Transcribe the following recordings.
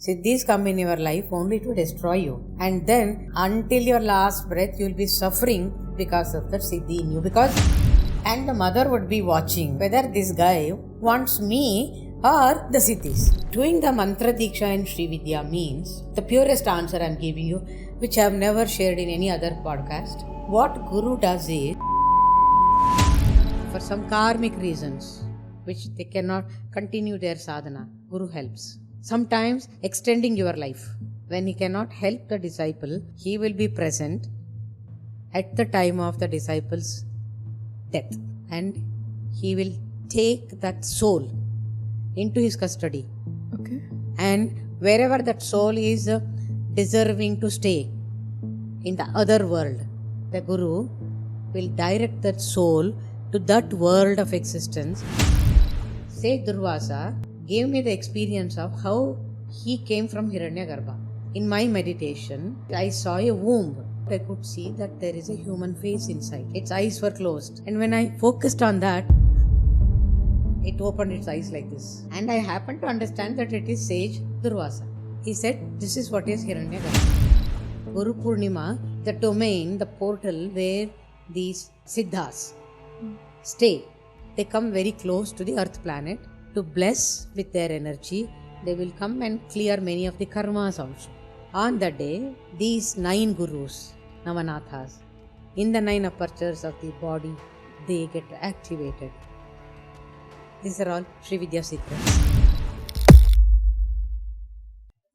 Siddhis come in your life only to destroy you. And then, until your last breath, you will be suffering because of the Siddhi in you. And the mother would be watching whether this guy wants me or the Siddhis. Doing the mantra deeksha in Srividya means the purest answer I am giving you, which I have never shared in any other podcast. What Guru does is, for some karmic reasons, which they cannot continue their sadhana, Guru helps. Sometimes extending your life. When he cannot help the disciple, he will be present at the time of the disciple's death. And he will take that soul into his custody. Okay. And wherever that soul is deserving to stay in the other world, the Guru will direct that soul to that world of existence. Sage Durvasa gave me the experience of how he came from Hiranyagarbha. In my meditation, I saw a womb. I could see that there is a human face inside. Its eyes were closed. And when I focused on that, it opened its eyes like this. And I happened to understand that it is Sage Durvasa. He said, this is what is Hiranyagarbha. Guru Purnima, the domain, the portal where these Siddhas stay. They come very close to the earth planet to bless with their energy. They will come and clear many of the karmas also. On that day, these 9 gurus, Navanathas, in the 9 apertures of the body, they get activated. These are all Srividya secrets.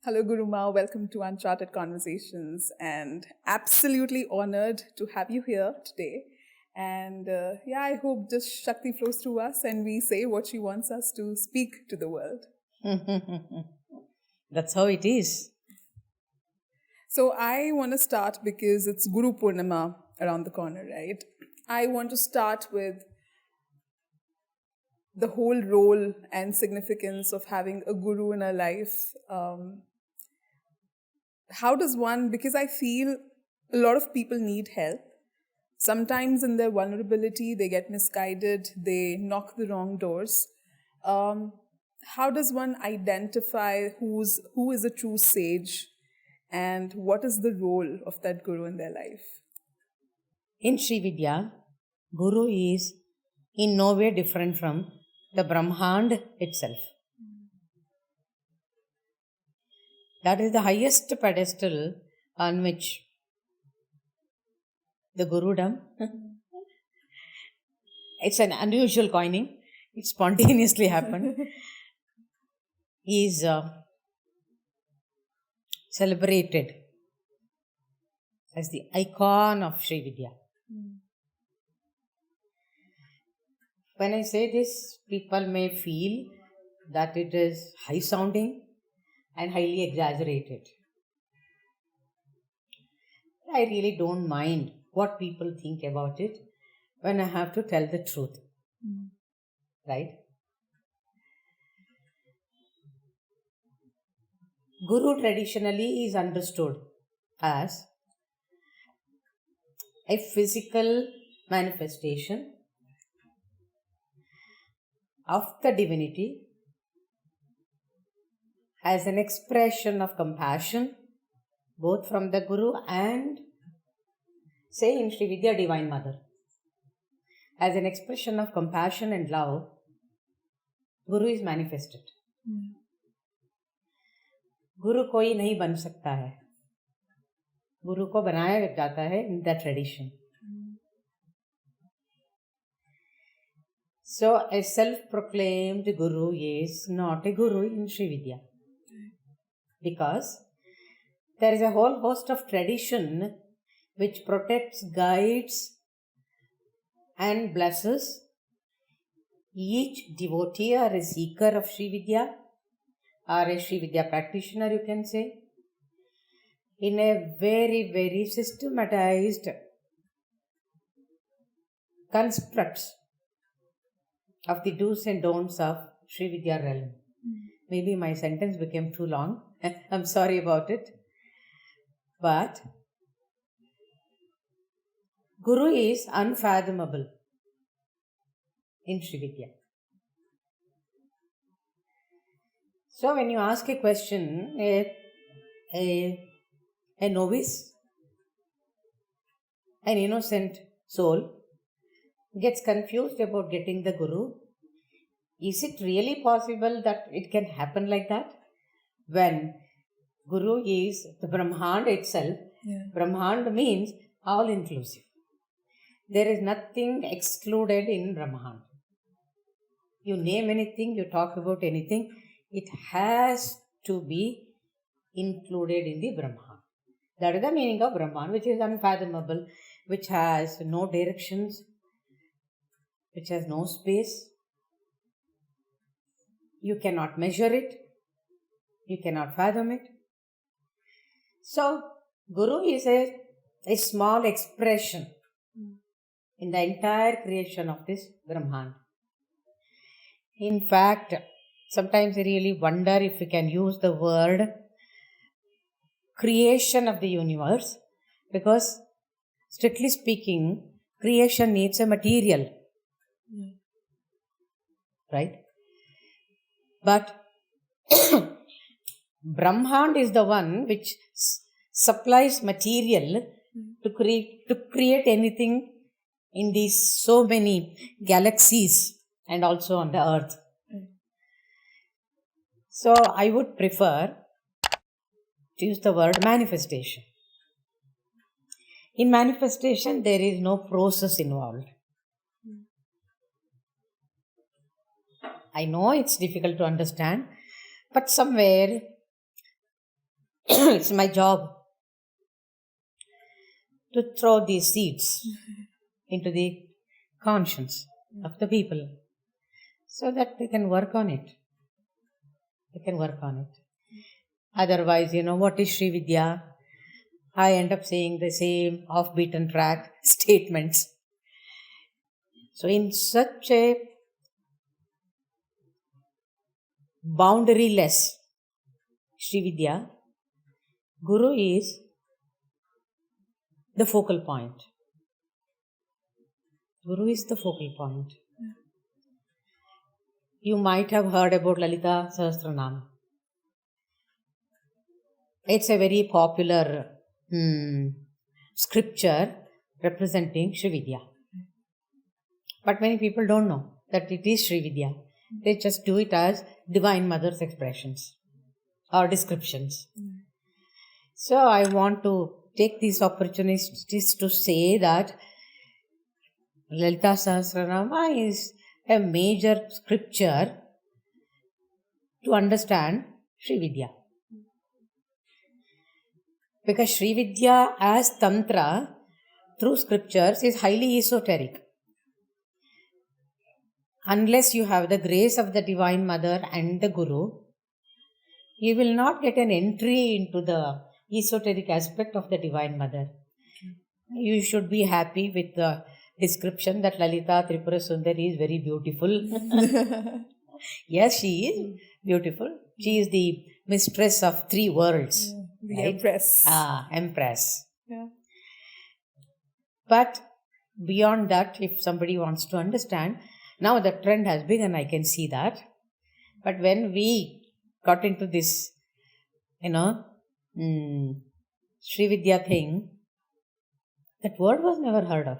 Hello Guru Ma, welcome to Uncharted Conversations, and absolutely honored to have you here today. And I hope just Shakti flows through us and we say what she wants us to speak to the world. That's how it is. So I want to start because it's Guru Purnima around the corner, right? I want to start with the whole role and significance of having a guru in our life. How does one, because I feel a lot of people need help. Sometimes in their vulnerability, they get misguided, they knock the wrong doors. How does one identify who is a true sage and what is the role of that guru in their life? In Srividya, Guru is in no way different from the Brahmand itself. That is the highest pedestal on which the Gurudom, it's an unusual coining, it spontaneously happened, is celebrated as the icon of Srividya. When I say this, people may feel that it is high sounding and highly exaggerated. I really don't mind what people think about it when I have to tell the truth. Right? Guru traditionally is understood as a physical manifestation of the divinity, as an expression of compassion, both from the Guru and, say, in Srividya, Divine Mother. As an expression of compassion and love, Guru is manifested. Guru कोई नहीं बन सकता है. Guru को बनाया जाता है in that tradition. So, a self-proclaimed Guru is not a Guru in Srividya. Because there is a whole host of tradition which protects, guides and blesses each devotee or a seeker of Srividya or a Srividya practitioner, you can say, in a very, very systematized constructs of the do's and don'ts of Srividya realm. Maybe my sentence became too long. I'm sorry about it. But Guru is unfathomable in Srividya. So when you ask a question, a novice, an innocent soul, gets confused about getting the Guru. Is it really possible that it can happen like that? When Guru is the Brahmand itself, Brahmand means all inclusive. There is nothing excluded in Brahmand. You name anything, you talk about anything, it has to be included in the Brahman. That is the meaning of Brahman, which is unfathomable, which has no directions, which has no space. You cannot measure it, you cannot fathom it. So, Guru is a small expression in the entire creation of this Brahman. In fact, sometimes I really wonder if we can use the word creation of the universe, because strictly speaking, creation needs a material. Right? But Brahmand is the one which supplies material to create anything in these so many galaxies and also on the earth. So I would prefer to use the word manifestation. In manifestation, there is no process involved. I know it's difficult to understand, but somewhere it's my job to throw these seeds into the conscience of the people so that they can work on it. Otherwise, what is Srividya? I end up saying the same off-beaten track statements. So in such a boundaryless Srividya, Guru is the focal point. Guru is the focal point. You might have heard about Lalita Sahasranama. It's a very popular scripture representing Srividya. But many people don't know that it is Srividya. They just do it as Divine Mother's expressions or descriptions. So I want to take these opportunities to say that Lalita Sahasranama is a major scripture to understand Srividya. Because Srividya as Tantra through scriptures is highly esoteric. Unless you have the grace of the Divine Mother and the Guru, you will not get an entry into the esoteric aspect of the Divine Mother. You should be happy with the description that Lalita Tripura Sundari is very beautiful. Yes, she is beautiful. She is the mistress of 3 worlds. The right? Empress. Empress. Yeah. But beyond that, if somebody wants to understand, now the trend has begun, I can see that. But when we got into this, Srividya thing, that word was never heard of.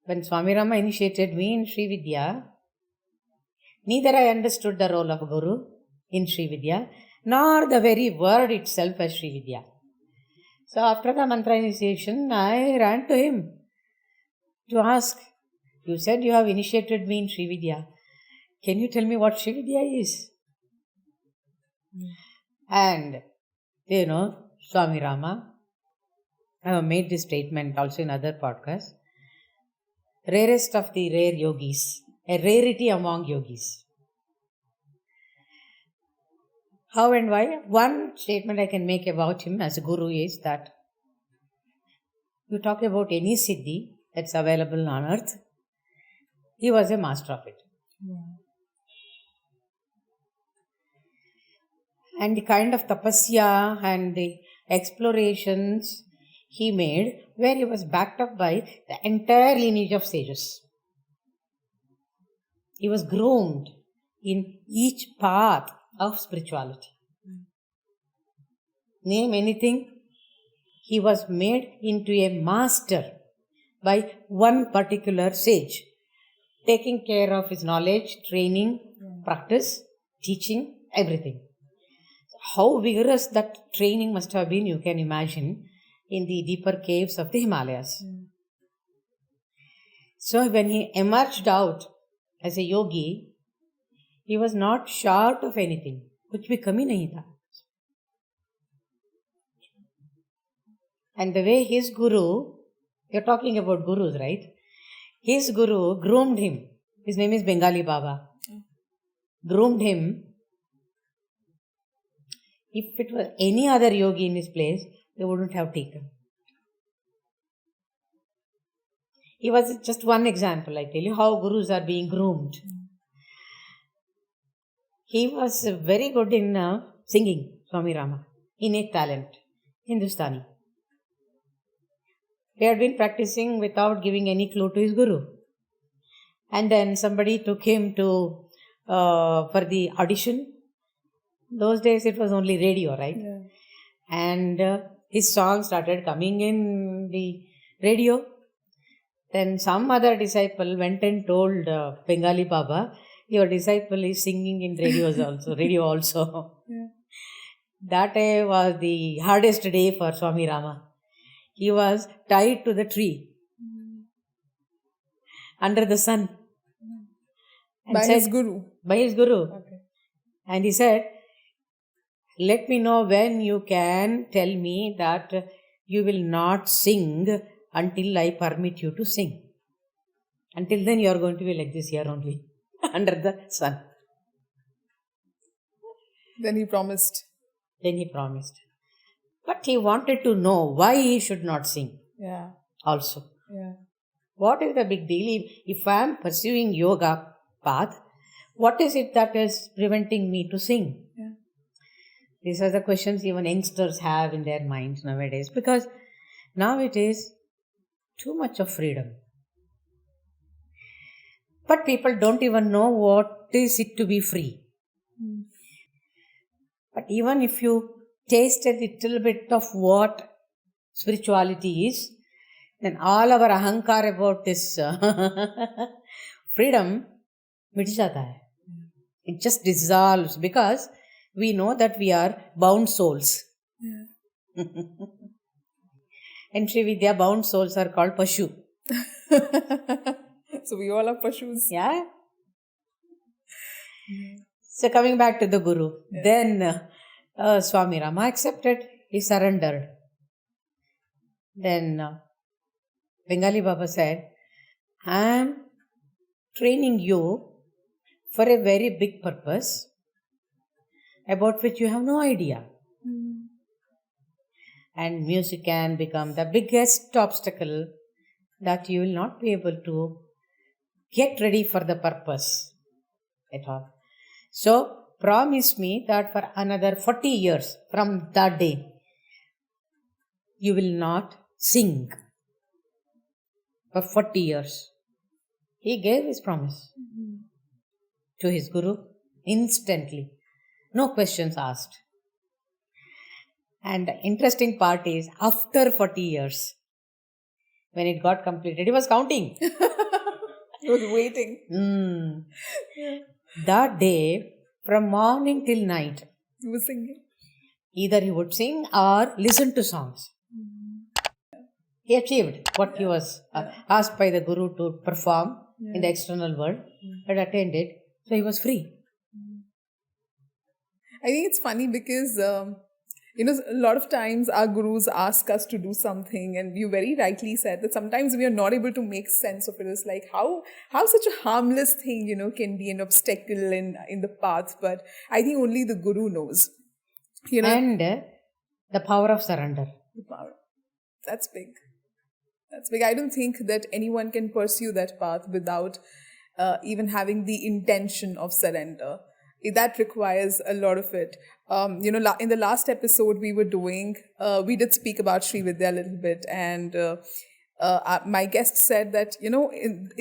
When Swami Rama initiated me in Srividya, neither I understood the role of Guru in Srividya, nor the very word itself as Srividya. So after the mantra initiation, I ran to him to ask, you said you have initiated me in Srividya. Can you tell me what Srividya is? And, Swami Rama, I have made this statement also in other podcasts, rarest of the rare yogis, a rarity among yogis. How and why? One statement I can make about him as a Guru is that you talk about any Siddhi that's available on earth, he was a master of it. Yeah. And the kind of tapasya and the explorations he made, where he was backed up by the entire lineage of sages. He was groomed in each path of spirituality. Name anything. He was made into a master by one particular sage, taking care of his knowledge, training, practice, teaching, everything. How vigorous that training must have been, you can imagine, in the deeper caves of the Himalayas. So when he emerged out as a yogi, he was not short of anything. कुछ भी कमी नहीं था. And the way his guru, you're talking about gurus, right? His guru groomed him. His name is Bengali Baba. Groomed him. If it was any other yogi in his place, they wouldn't have taken. He was just one example, I tell you, how gurus are being groomed. He was very good in singing, Swami Rama. Innate talent, Hindustani. He had been practicing without giving any clue to his guru. And then somebody took him to for the audition. Those days it was only radio, right? Yeah. And his song started coming in the radio. Then some other disciple went and told Bengali Baba, your disciple is singing in radio also. Yeah. That day was the hardest day for Swami Rama. He was tied to the tree under the sun. And By said, his guru. By his guru. Okay. And he said, let me know when you can tell me that you will not sing until I permit you to sing. Until then you are going to be like this here only, under the sun. Then he promised. But he wanted to know why he should not sing. Yeah. Also. Yeah. What is the big deal? If I am pursuing yoga path, what is it that is preventing me to sing? Yeah. These are the questions even youngsters have in their minds nowadays, because now it is too much of freedom. But people don't even know what is it to be free. But even if you taste a little bit of what spirituality is, then all our ahankar about this freedom मिट जाता है. It just dissolves because we know that we are bound souls. Yeah. In Srividya, bound souls are called Pashu. So we all are Pashus. Yeah. So coming back to the Guru, then Swami Rama accepted, he surrendered. Then Bengali Baba said, I am training you for a very big purpose about which you have no idea. And music can become the biggest obstacle that you will not be able to get ready for the purpose at all. So, promise me that for another 40 years from that day, you will not sing. For 40 years. He gave his promise to his Guru instantly. No questions asked. And the interesting part is, after 40 years, when it got completed, he was counting. He was waiting. Yeah. That day, from morning till night, He was singing. either he would sing or listen to songs. He achieved what he was asked by the Guru to perform in the external world, but attained it, so he was free. I think it's funny because, a lot of times our gurus ask us to do something, and you very rightly said that sometimes we are not able to make sense of it. It's like how such a harmless thing, can be an obstacle in the path, but I think only the Guru knows. And the power of surrender. The power. That's big. That's big. I don't think that anyone can pursue that path without even having the intention of surrender. That requires a lot of it. In the last episode we were doing, we did speak about Srividya a little bit, and My guest said that, in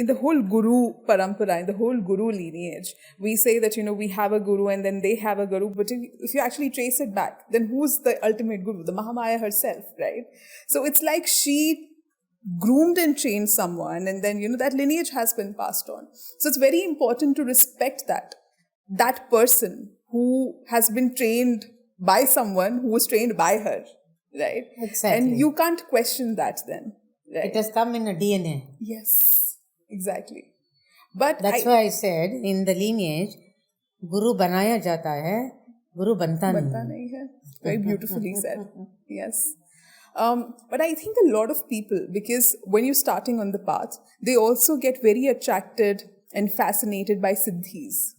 the whole Guru parampara, in the whole Guru lineage, we say that, we have a Guru and then they have a Guru. But if you actually trace it back, then who's the ultimate Guru? The Mahamaya herself, right? So it's like she groomed and trained someone, and then, that lineage has been passed on. So it's very important to respect that person who has been trained by someone who was trained by her, right? Exactly. And you can't question that then. Right. It has come in a DNA. Yes, exactly. But that's why I said in the lineage, Guru banaya jata hai, Guru banta nahi hai. Very beautifully said. Yes. But I think a lot of people, because when you're starting on the path, they also get very attracted and fascinated by Siddhis,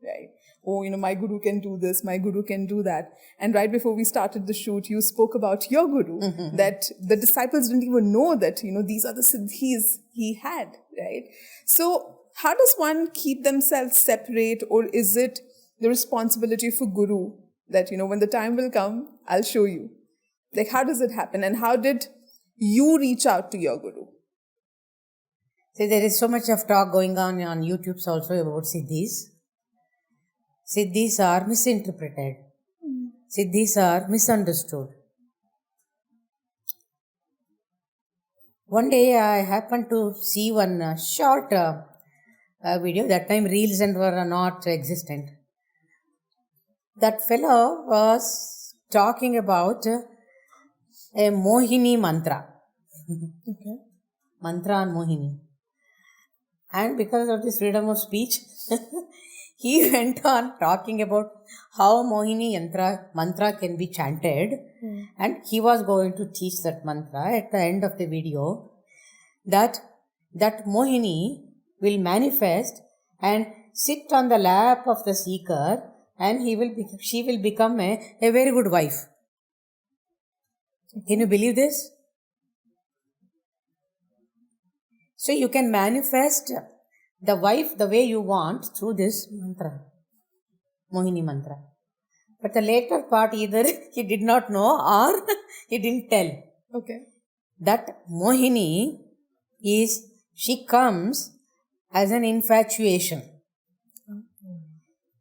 right? Oh, my Guru can do this, my Guru can do that. And right before we started the shoot, you spoke about your Guru, that the disciples didn't even know that, these are the Siddhis he had, right? So how does one keep themselves separate, or is it the responsibility for Guru that, when the time will come, I'll show you? Like, how does it happen? And how did you reach out to your Guru? See, there is so much of talk going on YouTube also about Siddhis. Siddhis are misinterpreted. Siddhis are misunderstood. One day I happened to see one short video. That time reels and were not existent. That fellow was talking about a Mohini mantra. Okay. Mantra and Mohini. And because of this freedom of speech, he went on talking about how Mohini mantra can be chanted, and he was going to teach that mantra at the end of the video, that Mohini will manifest and sit on the lap of the seeker, and she will become a very good wife. Can you believe this? So you can manifest the wife the way you want through this mantra, Mohini mantra. But the later part, either he did not know or he didn't tell. Okay. That Mohini she comes as an infatuation.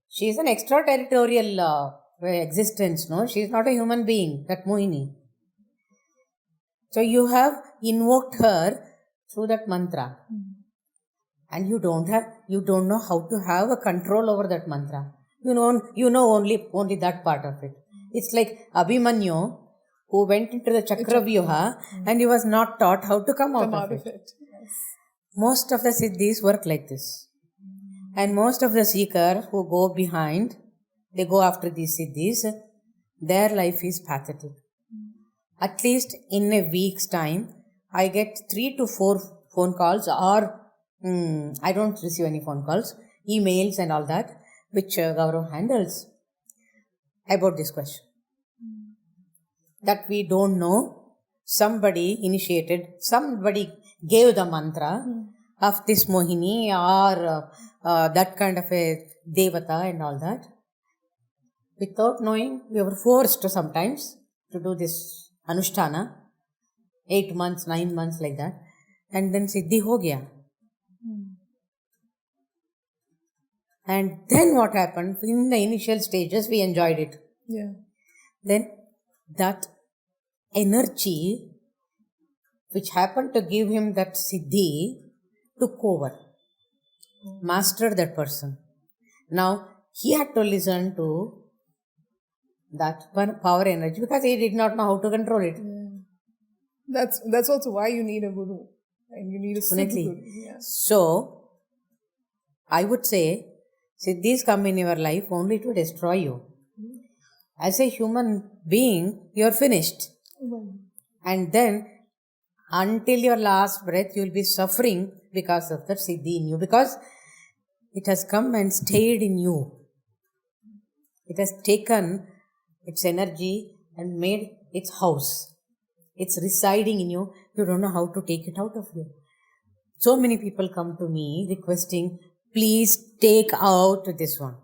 She is an extraterritorial existence, no? She is not a human being, that Mohini. So you have invoked her through that mantra. And you don't know how to have a control over that mantra. You know only that part of it. It's like Abhimanyu, who went into the Chakravyuha and he was not taught how to come out of it. Yes. Most of the Siddhis work like this. And most of the seekers who go behind, they go after these Siddhis, their life is pathetic. At least in a week's time, I get 3 to 4 phone calls, or I don't receive any phone calls, emails and all that, which Gaurav handles about this question. That we don't know, somebody gave the mantra of this Mohini or that kind of a Devata and all that. Without knowing, we were forced sometimes to do this Anushtana, 8 months, 9 months like that. And then Siddhi ho gaya. And then what happened? In the initial stages, we enjoyed it. Yeah. Then that energy which happened to give him that Siddhi took over, mastered that person. Now, he had to listen to that power energy because he did not know how to control it. Yeah. That's also why you need a Guru. And you need a Guru. Yeah. So, I would say, Siddhis come in your life only to destroy you. As a human being, you are finished. And then, until your last breath, you will be suffering because of that Siddhi in you. Because it has come and stayed in you. It has taken its energy and made its house. It's residing in you. You don't know how to take it out of you. So many people come to me requesting, please take out this one.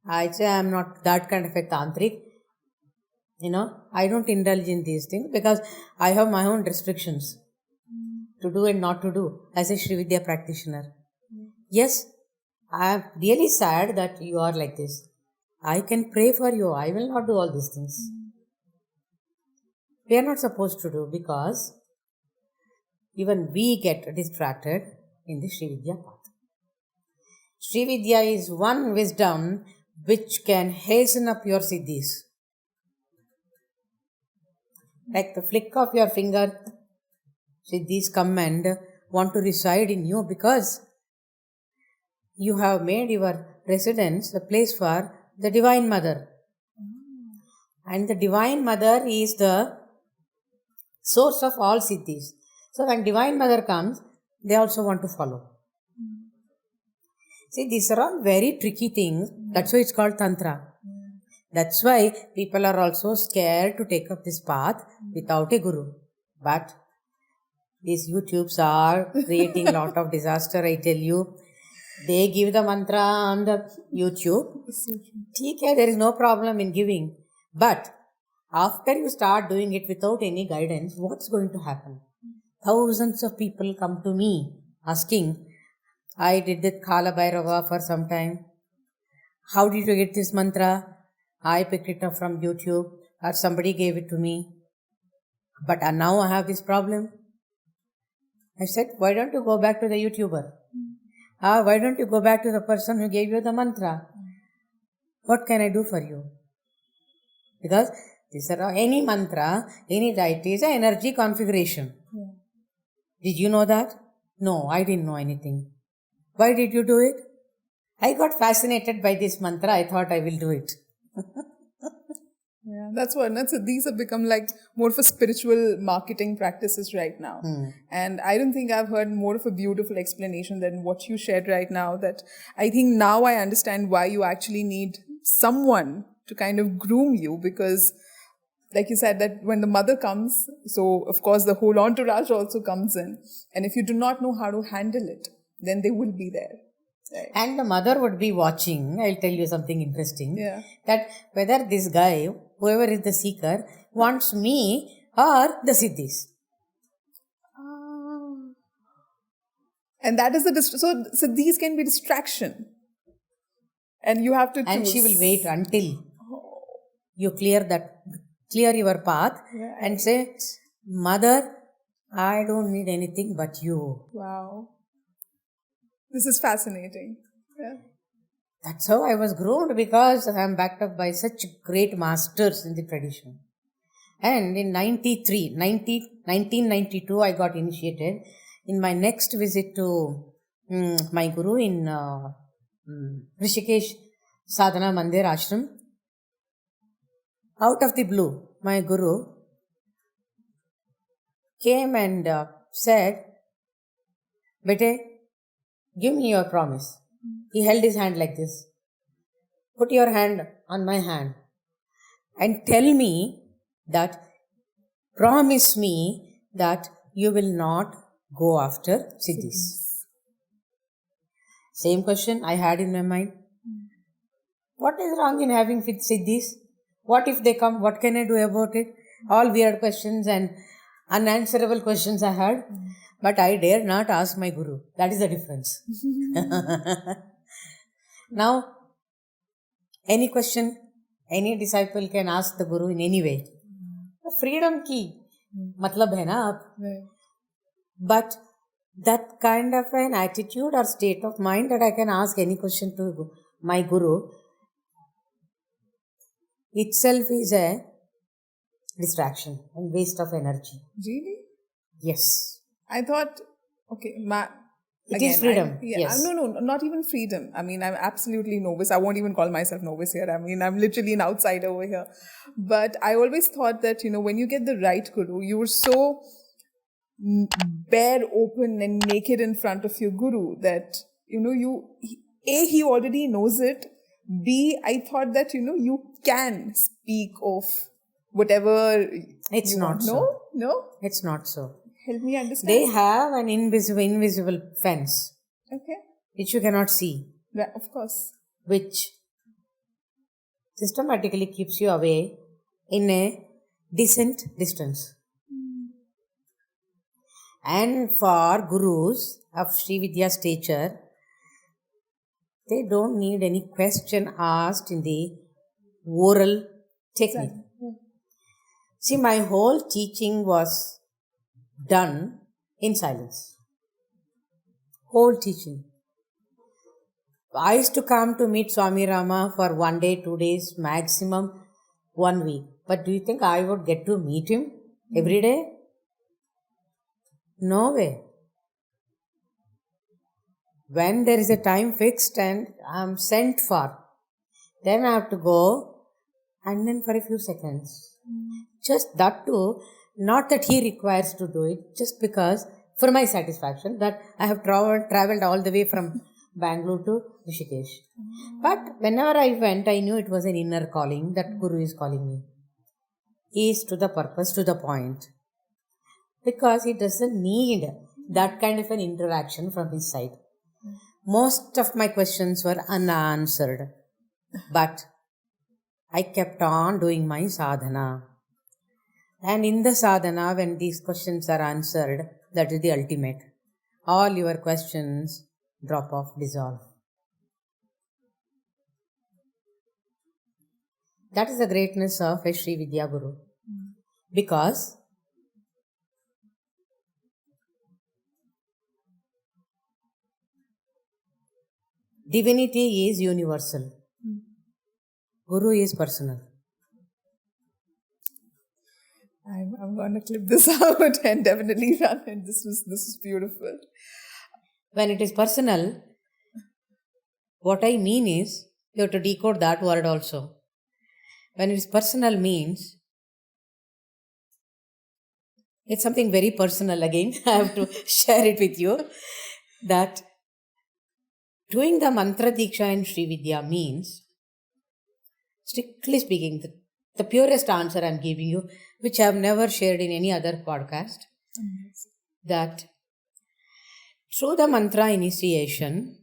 I say, I'm not that kind of a tantric. I don't indulge in these things because I have my own restrictions to do and not to do as a Srividya practitioner. Yes, I am really sad that you are like this. I can pray for you. I will not do all these things. We are not supposed to do because even we get distracted in the Srividya path. Srividya is one wisdom which can hasten up your Siddhis. Like the flick of your finger, Siddhis come and want to reside in you because you have made your residence the place for the Divine Mother. And the Divine Mother is the source of all Siddhis. So when Divine Mother comes, they also want to follow. See, these are all very tricky things. That's why it's called Tantra. That's why people are also scared to take up this path without a guru. But these YouTubes are creating a lot of disaster, I tell you. They give the mantra on the YouTube. Okay, there is no problem in giving. But after you start doing it without any guidance, what's going to happen? Thousands of people come to me asking, I did that Kala Bhairava for some time. How did you get this mantra? I picked it up from YouTube or somebody gave it to me. But now I have this problem. I said, why don't you go back to the YouTuber? Why don't you go back to the person who gave you the mantra? What can I do for you? Because these are any mantra, any deity is an energy configuration. Yeah. Did you know that? No, I didn't know anything. Why did you do it? I got fascinated by this mantra. I thought I will do it. Yeah, that's what. These have become like more of a spiritual marketing practices right now. And I don't think I've heard more of a beautiful explanation than what you shared right now. That I think now I understand why you actually need someone to kind of groom you, because like you said, that when the mother comes, so of course the whole entourage also comes in. And if you do not know how to handle it, then they will be there. Right. And the mother would be watching. I'll tell you something interesting. Yeah. That whether this guy, whoever is the seeker, wants me or the Siddhis. And that is so these can be distraction. And you have to choose. And she will wait until you clear your path, right, and say, Mother, I don't need anything but you. Wow. This is fascinating. Yeah. That's how I was groomed, because I am backed up by such great masters in the tradition. And in 1992, I got initiated. In my next visit to my guru in Rishikesh Sadhana Mandir Ashram, out of the blue, my guru came and said, Bete, give me your promise. He held his hand like this. Put your hand on my hand and tell me that, promise me that you will not go after Siddhis. Same question I had in my mind. What is wrong in having Siddhis? What if they come? What can I do about it? All weird questions and unanswerable questions I had. But I dare not ask my guru. That is the difference. Now, any question, any disciple can ask the guru in any way. Freedom ki matlab hai na aap. But that kind of an attitude or state of mind that I can ask any question to my guru itself is a distraction and waste of energy. Really? Yes. I thought, okay, it is freedom. Yes. No, not even freedom. I mean, I'm absolutely novice. I won't even call myself novice here. I mean, I'm literally an outsider over here. But I always thought that, when you get the right guru, you were so bare, open and naked in front of your guru that, he already knows it. B, I thought that, you can speak of whatever it's you not want. so. No? It's not so. Help me understand. They have an invisible fence. Okay. Which you cannot see. Yeah, of course. Which systematically keeps you away in a decent distance. And for gurus of Srividya stature, they don't need any question asked in the oral technique. See, my whole teaching was done in silence. Whole teaching. I used to come to meet Swami Rama for 1 day, 2 days, maximum 1 week. But do you think I would get to meet him every day? No way. When there is a time fixed and I am sent for, then I have to go and then for a few seconds. Just that too, not that he requires to do it, just because for my satisfaction that I have traveled all the way from Bangalore to Rishikesh. But whenever I went, I knew it was an inner calling that Guru is calling me. He is to the purpose, to the point. Because he doesn't need that kind of an interaction from his side. Most of my questions were unanswered. But I kept on doing my sadhana. And in the sadhana, when these questions are answered, that is the ultimate. All your questions drop off, dissolve. That is the greatness of a Sri Vidya Guru. Because divinity is universal. Guru is personal. I'm going to clip this out and definitely run it. This was beautiful. When it is personal, what I mean is, you have to decode that word also. When it is personal means, it's something very personal again. I have to share it with you. That doing the mantra deeksha in Srividya means, strictly speaking, the purest answer I am giving you, which I have never shared in any other podcast, that through the mantra initiation,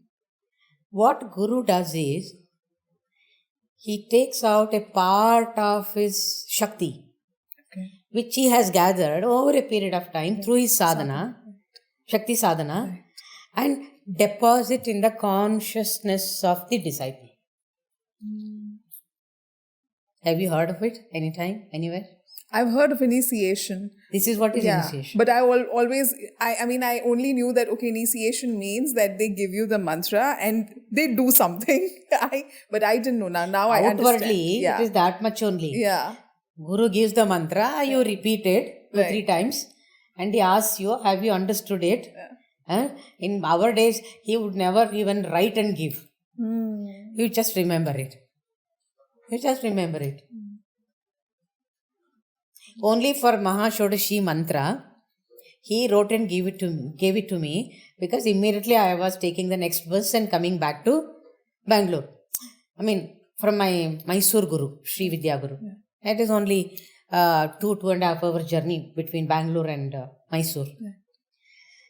what Guru does is, he takes out a part of his Shakti, which he has gathered over a period of time through his sadhana, Shakti sadhana, and deposit in the consciousness of the disciple. Have you heard of it anytime, anywhere? I've heard of initiation. This is what is initiation. But I I only knew that, initiation means that they give you the mantra and they do something. But I didn't know. Now I understand. Outwardly, it is that much only. Yeah. Guru gives the mantra, you repeat it 2-3 times, and he asks you, have you understood it? In our days, he would never even write and give. You just remember it. Only for Mahashodashi mantra, he wrote and gave it to me, because immediately I was taking the next bus and coming back to Bangalore. From my Mysore Guru, Sri Vidya Guru. It is only 2.5 hour journey between Bangalore and Mysore.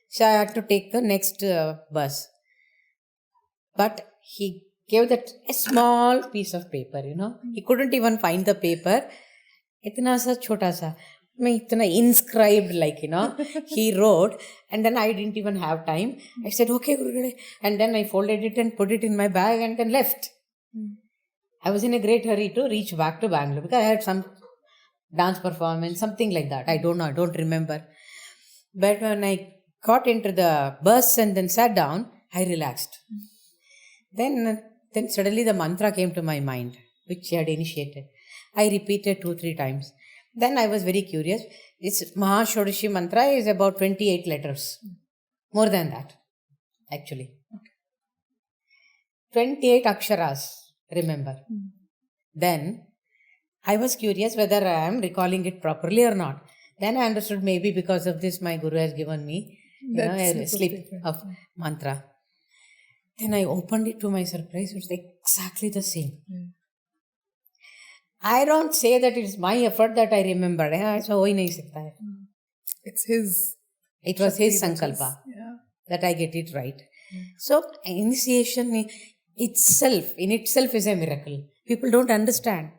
So I had to take the next bus. But he gave that a small piece of paper, He couldn't even find the paper. Itna sa chota sa. Itna inscribed he wrote, and then I didn't even have time. I said, okay, Guru. And then I folded it and put it in my bag and then left. I was in a great hurry to reach back to Bangalore because I had some dance performance, something like that. I don't know, I don't remember. But when I got into the bus and then sat down, I relaxed. Then suddenly the mantra came to my mind, which he had initiated. I repeated 2-3 times. Then I was very curious. This Mahashodashi mantra is about 28 letters. More than that, actually. 28 aksharas, remember. Then I was curious whether I am recalling it properly or not. Then I understood maybe because of this my Guru has given me a slip of mantra. Then I opened it, to my surprise. It was exactly the same. I don't say that it is my effort that I remembered. It's his. It was his sankalpa that I get it right. So initiation in itself is a miracle. People don't understand.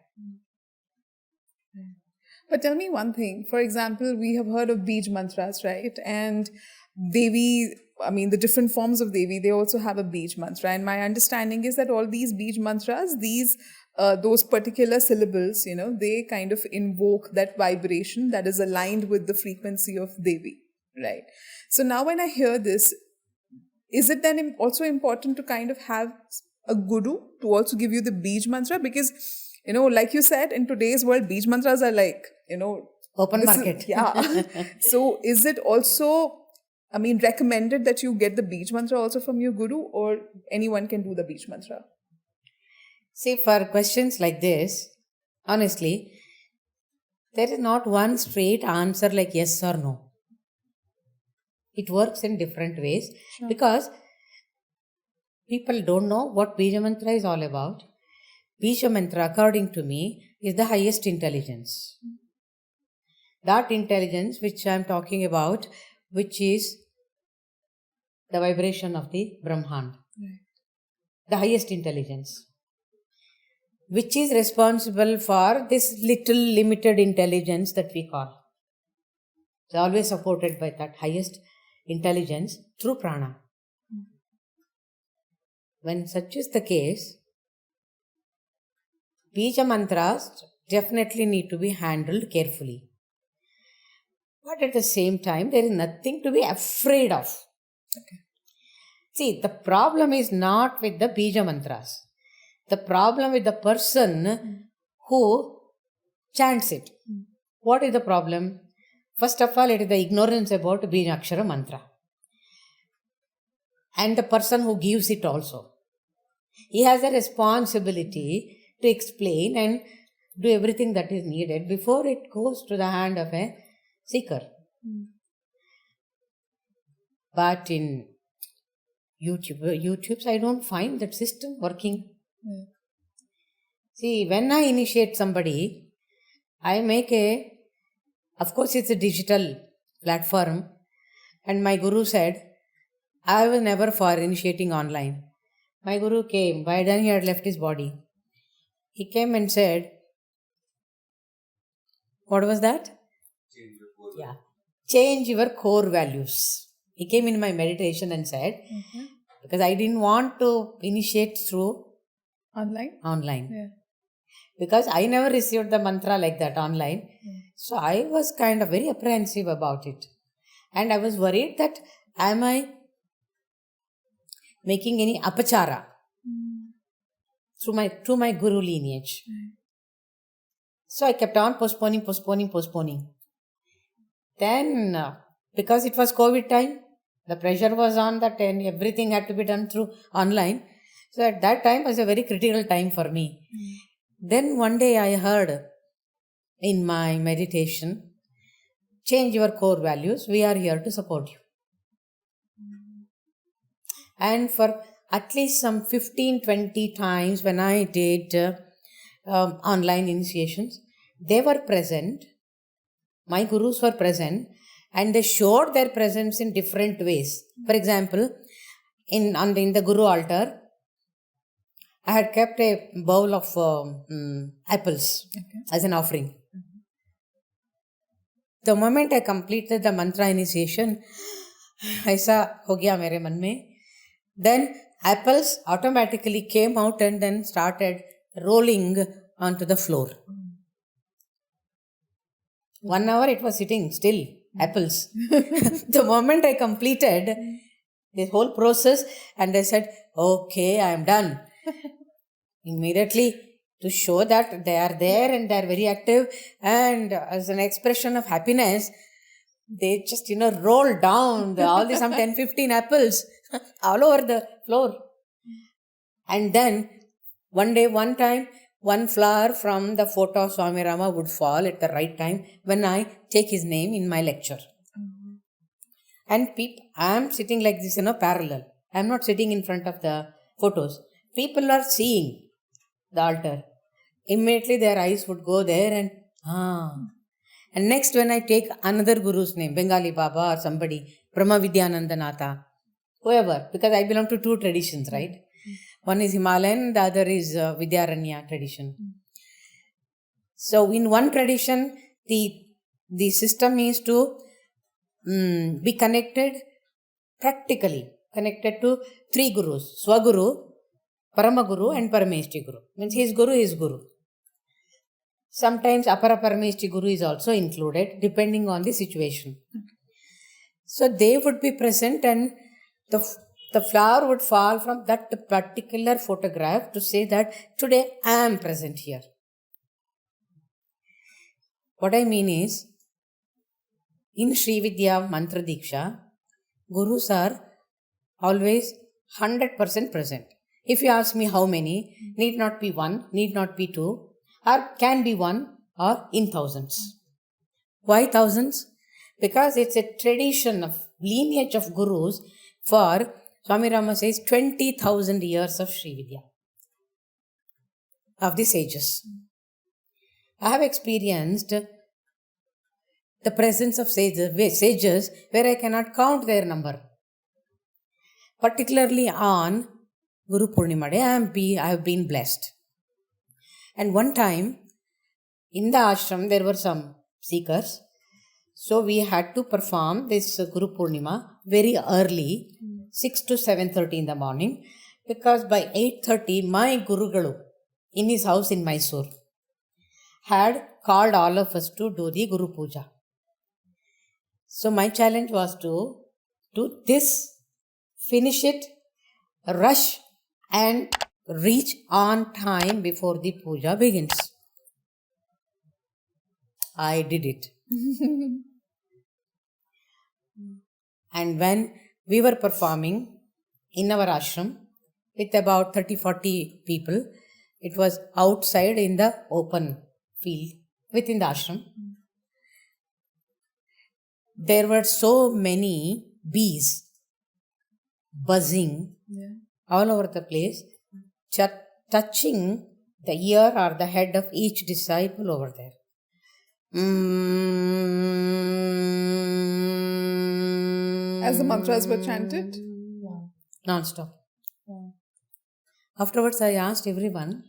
But tell me one thing. For example, we have heard of Bij mantras, right? And Devi, I mean, the different forms of Devi, they also have a Bij mantra. And my understanding is that all these Bij mantras, those particular syllables, they kind of invoke that vibration that is aligned with the frequency of Devi, right? So now when I hear this, is it then also important to kind of have a guru to also give you the Bij mantra? Because, like you said, in today's world, Bij mantras are like, Open market. Yeah. So is it also, recommended that you get the Bij mantra also from your guru, or anyone can do the Bij mantra? See, for questions like this, honestly, there is not one straight answer like yes or no. It works in different ways because people don't know what Bija Mantra is all about. Bija Mantra, according to me, is the highest intelligence. That intelligence which I am talking about, which is the vibration of the Brahman, the highest intelligence, which is responsible for this little limited intelligence that we call. It's always supported by that highest intelligence through prana. When such is the case, Bija mantras definitely need to be handled carefully. But at the same time, there is nothing to be afraid of. Okay. See, the problem is not with the Bija mantras. The problem with the person who chants it. What is the problem? First of all, it is the ignorance about Bija Akshara mantra. And the person who gives it also. He has a responsibility to explain and do everything that is needed before it goes to the hand of a seeker. But in YouTube's, I don't find that system working. See, when I initiate somebody, I make of course it's a digital platform, and my guru said, I was never for initiating online. My guru came, by then he had left his body. He came and said, what was that? Change your core values. He came in my meditation and said, because I didn't want to initiate through online. Yeah. Because I never received the mantra like that online. So I was kind of very apprehensive about it. And I was worried that am I making any apachara through my guru lineage. So I kept on postponing. Then, because it was COVID time, the pressure was on that and everything had to be done through online. So at that time was a very critical time for me. Then one day I heard in my meditation, change your core values, we are here to support you. And for at least some 15-20 times when I did online initiations, they were present, my gurus were present, and they showed their presence in different ways. For example, in the guru altar, I had kept a bowl of apples as an offering. The moment I completed the mantra initiation, aisa ho gaya mere man mein. Then apples automatically came out and then started rolling onto the floor. 1 hour it was sitting still, apples. The moment I completed this whole process and I said, okay, I am done. Immediately to show that they are there and they are very active, and as an expression of happiness, they just, roll down all these some 10-15 apples all over the floor. And then one time, one flower from the photo of Swami Rama would fall at the right time when I take his name in my lecture. And I am sitting like this, parallel. I am not sitting in front of the photos. People are seeing the altar. Immediately their eyes would go there and And next when I take another guru's name, Bengali Baba or somebody, Brahma Vidyanandanatha, whoever, because I belong to two traditions, right? One is Himalayan, the other is Vidyaranya tradition. So in one tradition, the system is to be connected practically, connected to three gurus: Swaguru, Paramaguru and Parameshti Guru. Means his guru. Sometimes Apara Parameshti Guru is also included depending on the situation. So they would be present and the flower would fall from that particular photograph to say that today I am present here. What I mean is, in Srividya Mantra Deeksha, Gurus are always 100% present. If you ask me how many, need not be one, need not be two, or can be one or in thousands. Why thousands? Because it's a tradition of lineage of Gurus for, Swami Rama says, 20,000 years of Srividya, of the sages. I have experienced the presence of sages where I cannot count their number. Particularly on Guru Purnima day, I have been blessed. And one time, in the ashram, there were some seekers. So we had to perform this Guru Purnima very early, 6 to 7:30 in the morning, because by 8:30, my Gurugalu, in his house in Mysore, had called all of us to do the Guru Puja. So my challenge was to do this, finish it, rush and reach on time before the puja begins. I did it. And when we were performing in our ashram with about 30-40 people, it was outside in the open field within the ashram. There were so many bees buzzing all over the place, touching the ear or the head of each disciple over there. As the mantras were chanted? Non-stop. Afterwards, I asked everyone,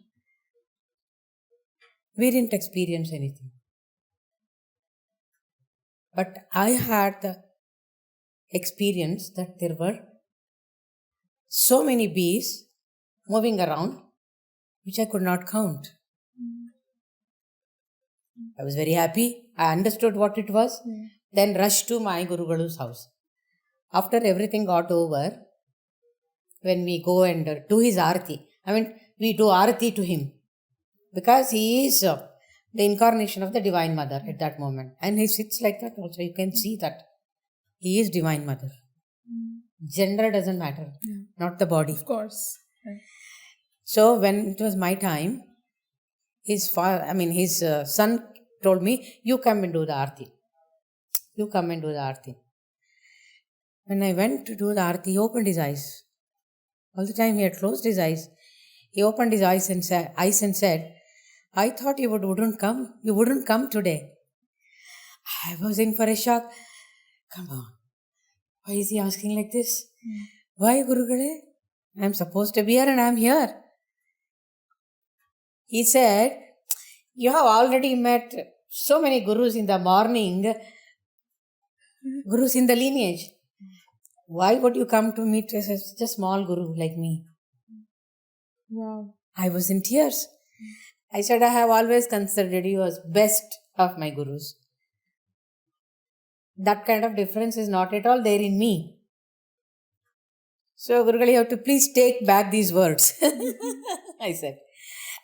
we didn't experience anything. But I had the experience that there were so many bees moving around, which I could not count. I was very happy. I understood what it was. Then rushed to my Guru Galu's house. After everything got over, when we go and do his arati, we do arati to him, because he is the incarnation of the Divine Mother at that moment. And he sits like that also. You can see that he is Divine Mother. Gender doesn't matter, not the body. Of course. So when it was my time, his son told me, you come and do the arati. You come and do the arati. When I went to do the arati, he opened his eyes. All the time he had closed his eyes. He opened his eyes and said, I thought you wouldn't come. You wouldn't come today. I was in for a shock. Come on. Why is he asking like this? Why, Gurugale? I am supposed to be here and I am here. He said, you have already met so many gurus in the morning, gurus in the lineage. Why would you come to meet such a small guru like me? Wow. I was in tears. I said, I have always considered you as best of my gurus. That kind of difference is not at all there in me. So, Gurugali, you have to please take back these words. I said.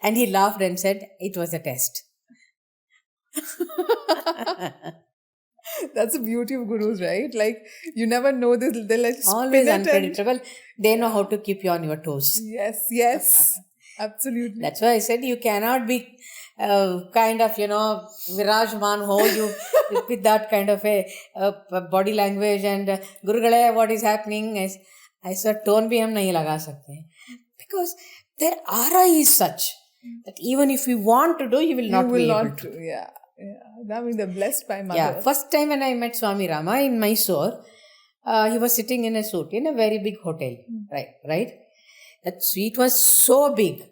And he laughed and said, it was a test. That's the beauty of gurus, right? Like, you never know this. They're like always unpredictable. They know how to keep you on your toes. Yes. Absolutely. That's why I said you cannot be Virajman, you with that kind of a body language and Gurugale, what is happening? I said, tone bhi hum nahi laga sakte. Because their aura is such that even if you want to do, you will not be able to. Yeah. I mean, they're blessed by Mother. Yeah. First time when I met Swami Rama in Mysore, he was sitting in a suite in a very big hotel. Right? That suite was so big.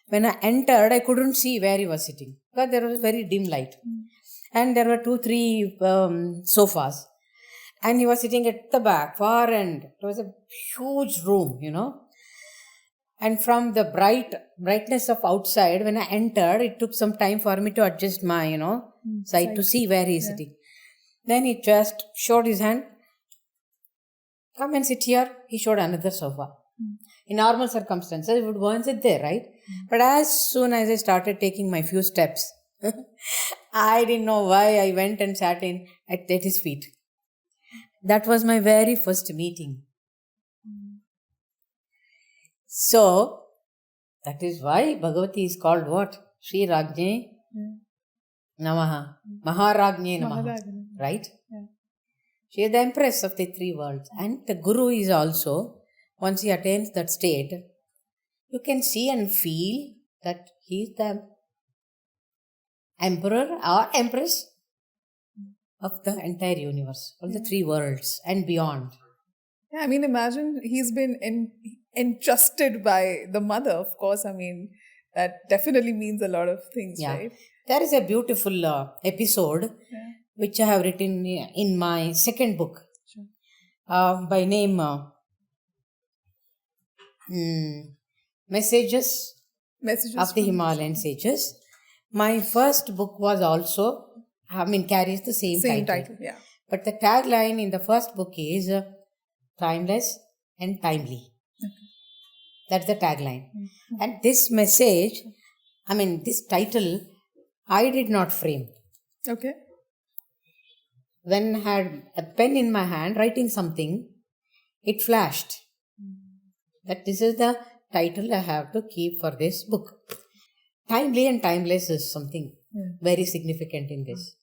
When I entered, I couldn't see where he was sitting because there was very dim light. And there were 2-3 sofas. And he was sitting at the back, far end. It was a huge room, And from the brightness of outside, when I entered, it took some time for me to adjust my, sight to see where he is sitting. Then he just showed his hand. Come and sit here. He showed another sofa. In normal circumstances, he would go and sit there, right? But as soon as I started taking my few steps, I didn't know why I went and sat at his feet. That was my very first meeting. So, that is why Bhagavati is called what? Sri Rajne Namaha. Maharajne Namaha. Right? Yeah. She is the empress of the 3 worlds. And the Guru is also, once he attains that state, you can see and feel that he is the emperor or empress of the entire universe, of the 3 worlds and beyond. Yeah, I mean, imagine he's been entrusted by the mother, of course. I mean, that definitely means a lot of things, right? There is a beautiful episode which I have written in my second book by name Messages of the Himalayan Sages. My first book was also, carries the same title. Yeah. But the tagline in the first book is timeless and timely. That's the tagline. And this message, this title, I did not frame. Okay. When I had a pen in my hand writing something, it flashed that this is the title I have to keep for this book. Timely and timeless is something very significant in this.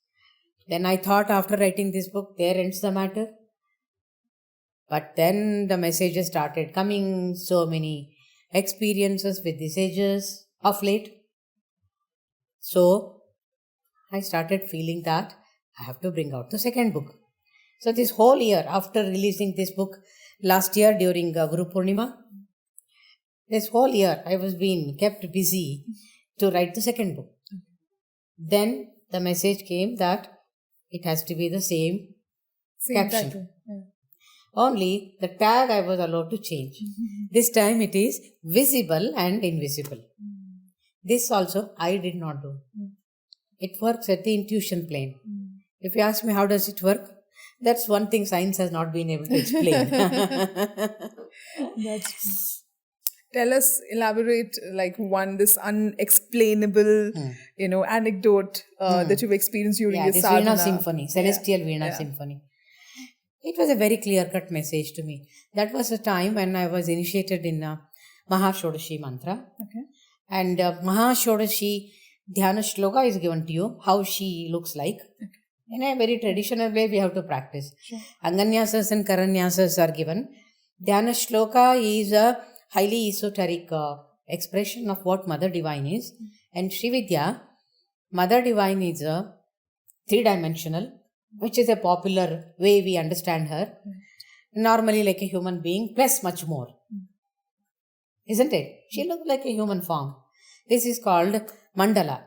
Then I thought after writing this book, there ends the matter. But then the messages started coming, so many experiences with the sages of late. So I started feeling that I have to bring out the second book. So this whole year, after releasing this book last year during Guru Purnima, this whole year I was being kept busy to write the second book. Then the message came that it has to be the same caption. Title. Yeah. Only the tag I was allowed to change. This time it is visible and invisible. This also I did not do. It works at the intuition plane. If you ask me how does it work, that's one thing science has not been able to explain. That's Tell us, elaborate this unexplainable, anecdote that you've experienced during your this sadhana. Veena Symphony, Celestial Veena Symphony. It was a very clear-cut message to me. That was a time when I was initiated in Mahashodashi mantra. Okay. And Mahashodashi Dhyana Shloka is given to you, how she looks like. Okay. In a very traditional way, we have to practice. Sure. Anganyasas and Karanyasas are given. Dhyana Shloka is a highly esoteric expression of what Mother Divine is. And Srividya, Mother Divine is a 3-dimensional, which is a popular way we understand her. Normally like a human being, plus much more. Isn't it? She looks like a human form. This is called mandala.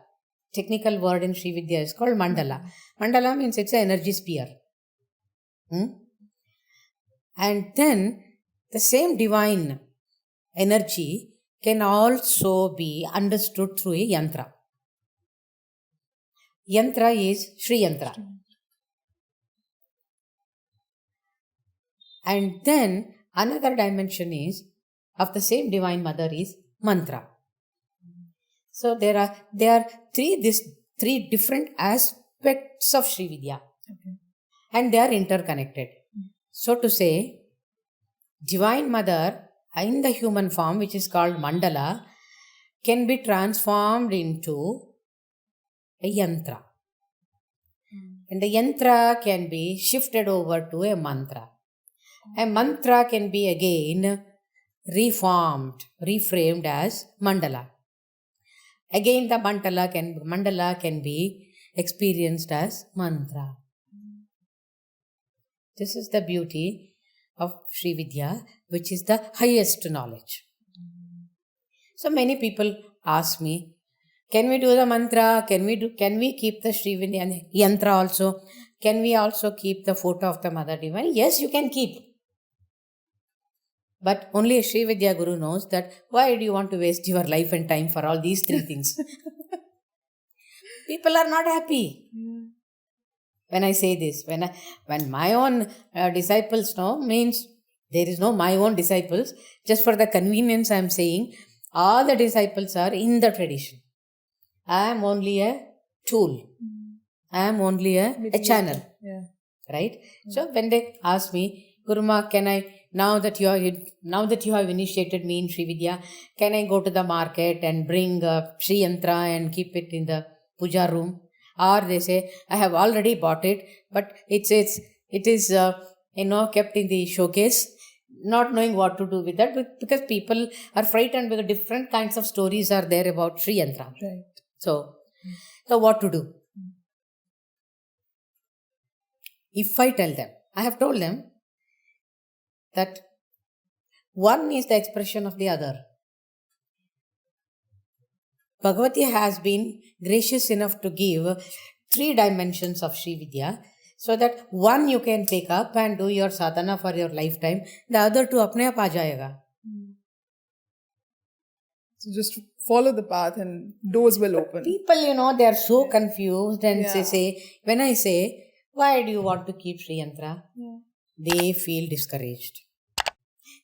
Technical word in Srividya is called mandala. Mandala means it's an energy sphere. And then the same divine energy can also be understood through a yantra. Yantra is Sri Yantra. And then another dimension is of the same divine mother is mantra. So there are three different aspects of Srividya. Okay. And they are interconnected. So to say, divine mother in the human form, which is called mandala, can be transformed into a yantra. And the yantra can be shifted over to a mantra. A mantra can be again reframed as mandala. Again, the mandala can be experienced as mantra. This is the beauty of Srividya, which is the highest knowledge. So many people ask me, Can we do the mantra? Can we keep the Srividya yantra also? Can we also keep the photo of the Mother Divine? Yes, you can keep. But only a Srividya Guru knows that why do you want to waste your life and time for all these three things? People are not happy. When I say this, when my own disciples know, means there is no my own disciples. Just for the convenience I am saying, all the disciples are in the tradition. I am only a tool. I am only a channel. Yeah. Right? So when they ask me, Guruma, can I, now that you have initiated me in Srividya, can I go to the market and bring Sri Yantra and keep it in the puja room? Or they say, I have already bought it, but it is kept in the showcase, not knowing what to do with that, because people are frightened because different kinds of stories are there about Sri Yantra. Right. So what to do? If I tell them, I have told them that one is the expression of the other. Bhagavati has been gracious enough to give 3 dimensions of Srividya, so that one you can take up and do your sadhana for your lifetime, the other 2 apne aap aa jayega. So just follow the path and doors will open. People, they are so confused and they say, when I say, why do you want to keep Sri Yantra? They feel discouraged.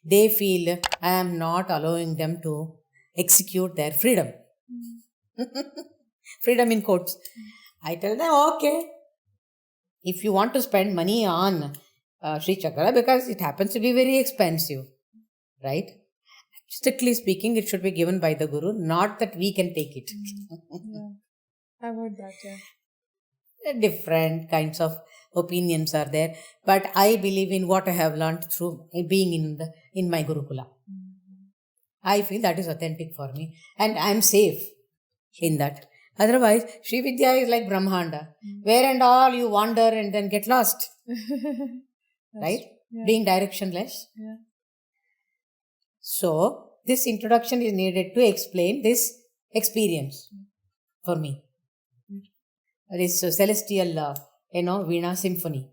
They feel I am not allowing them to execute their freedom. Freedom in quotes. I tell them, okay, if you want to spend money on Sri Chakra, because it happens to be very expensive, right? Strictly speaking, it should be given by the Guru, not that we can take it. I've heard that, Different kinds of opinions are there, but I believe in what I have learned through being in my Gurukula. I feel that is authentic for me, and I am safe in that. Otherwise, Srividya is like Brahmanda, where and all you wander and then get lost, right? Being directionless. So, this introduction is needed to explain this experience for me. This celestial, Veena symphony.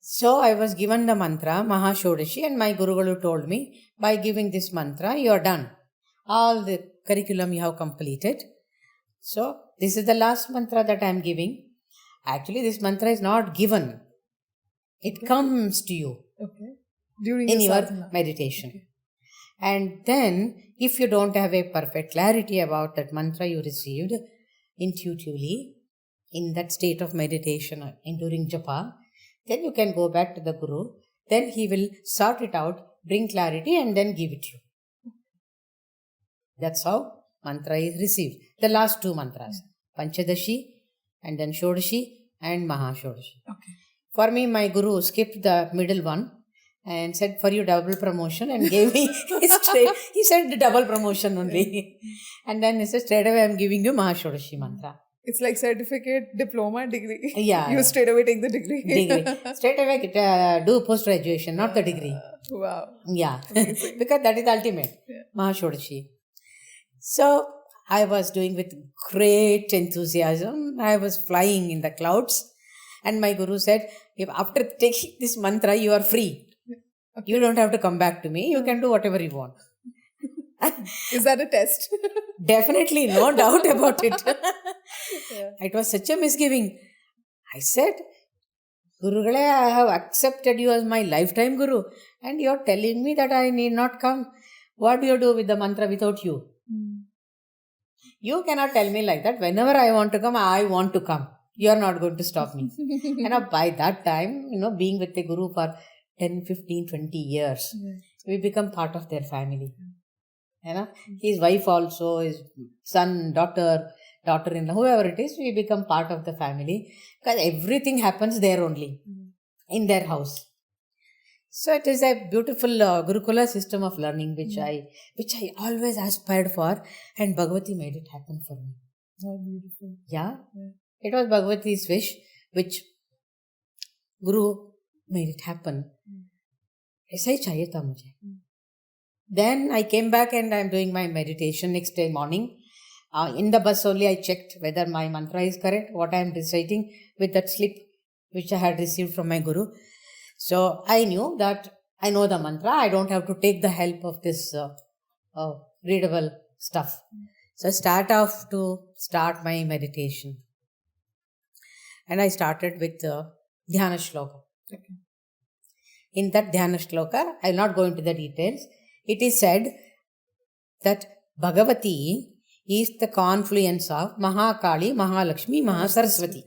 So, I was given the mantra, Mahashodashi, and my Guru told me, by giving this mantra, you are done. All the curriculum you have completed. So, this is the last mantra that I am giving. Actually, this mantra is not given. It comes to you during in your sadhana. meditation. And then, if you don't have a perfect clarity about that mantra you received intuitively, in that state of meditation and during japa, then you can go back to the Guru. Then he will sort it out, bring clarity, and then give it to you. That's how mantra is received. The last 2 mantras, Panchadashi and then Shodashi and Mahashodashi. For me, my Guru skipped the middle one and said, for you double promotion, and gave me straight. He said double promotion only. And then he said, straight away I am giving you Mahashodashi mantra. It's like certificate, diploma, degree. Yeah. You straight away take the degree. Straight away do post-graduation, not the degree. Wow. Yeah. Because that is the ultimate. Mahashodashi. So, I was doing with great enthusiasm. I was flying in the clouds. And my Guru said, if after taking this mantra, you are free. You don't have to come back to me. You can do whatever you want. Is that a test? Definitely, no doubt about it. It was such a misgiving. I said, Gurugale, I have accepted you as my lifetime Guru, and you are telling me that I need not come. What do you do with the mantra without you? You cannot tell me like that. Whenever I want to come, I want to come. You are not going to stop me. And by that time, being with the Guru for 10, 15, 20 years, we become part of their family. His wife also, his son, daughter-in-law, whoever it is, we become part of the family, because everything happens there only, in their house. So it is a beautiful Gurukula system of learning which I always aspired for, and Bhagavati made it happen for me. How beautiful. Yeah. It was Bhagavati's wish, which Guru made it happen. ऐसा ही चाहिए था मुझे. Then I came back and I am doing my meditation next day morning. In the bus only I checked whether my mantra is correct, what I am reciting with that slip which I had received from my Guru. So I knew that I know the mantra. I don't have to take the help of this readable stuff. So I start my meditation. And I started with Dhyana Shloka. Okay. In that Dhyana Shloka, I will not go into the details. It is said that Bhagavati is the confluence of Mahakali, Mahalakshmi, Mahasaraswati.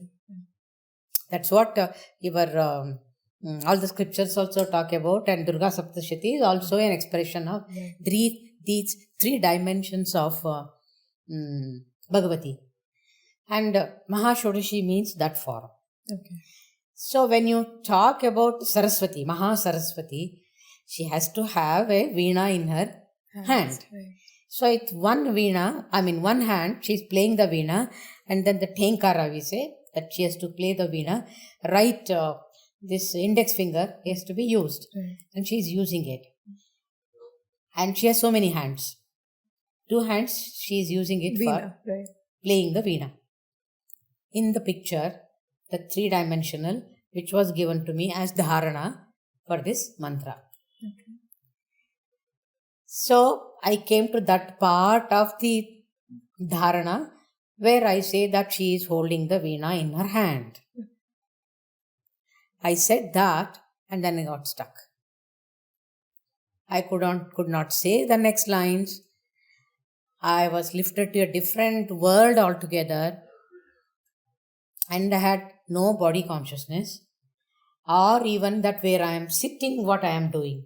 That's what all the scriptures also talk about, and Durga Saptashati is also an expression of these three dimensions of Bhagavati. And Mahashodashi means that form. Okay. So when you talk about Saraswati, Mahasaraswati, she has to have a veena in her hand. Right. So it's one veena, one hand, she's playing the veena, and then the tenkara, we say, that she has to play the veena. Right, this index finger has to be used. Right. And she's using it. And she has so many hands. 2 hands, she's using it Veena, for right. playing the veena. In the picture, the 3-dimensional, which was given to me as dharana for this mantra. Okay. So I came to that part of the dharana where I say that she is holding the veena in her hand. I said that and then I got stuck. I could not say the next lines. I was lifted to a different world altogether, and I had no body consciousness or even that where I am sitting, what I am doing.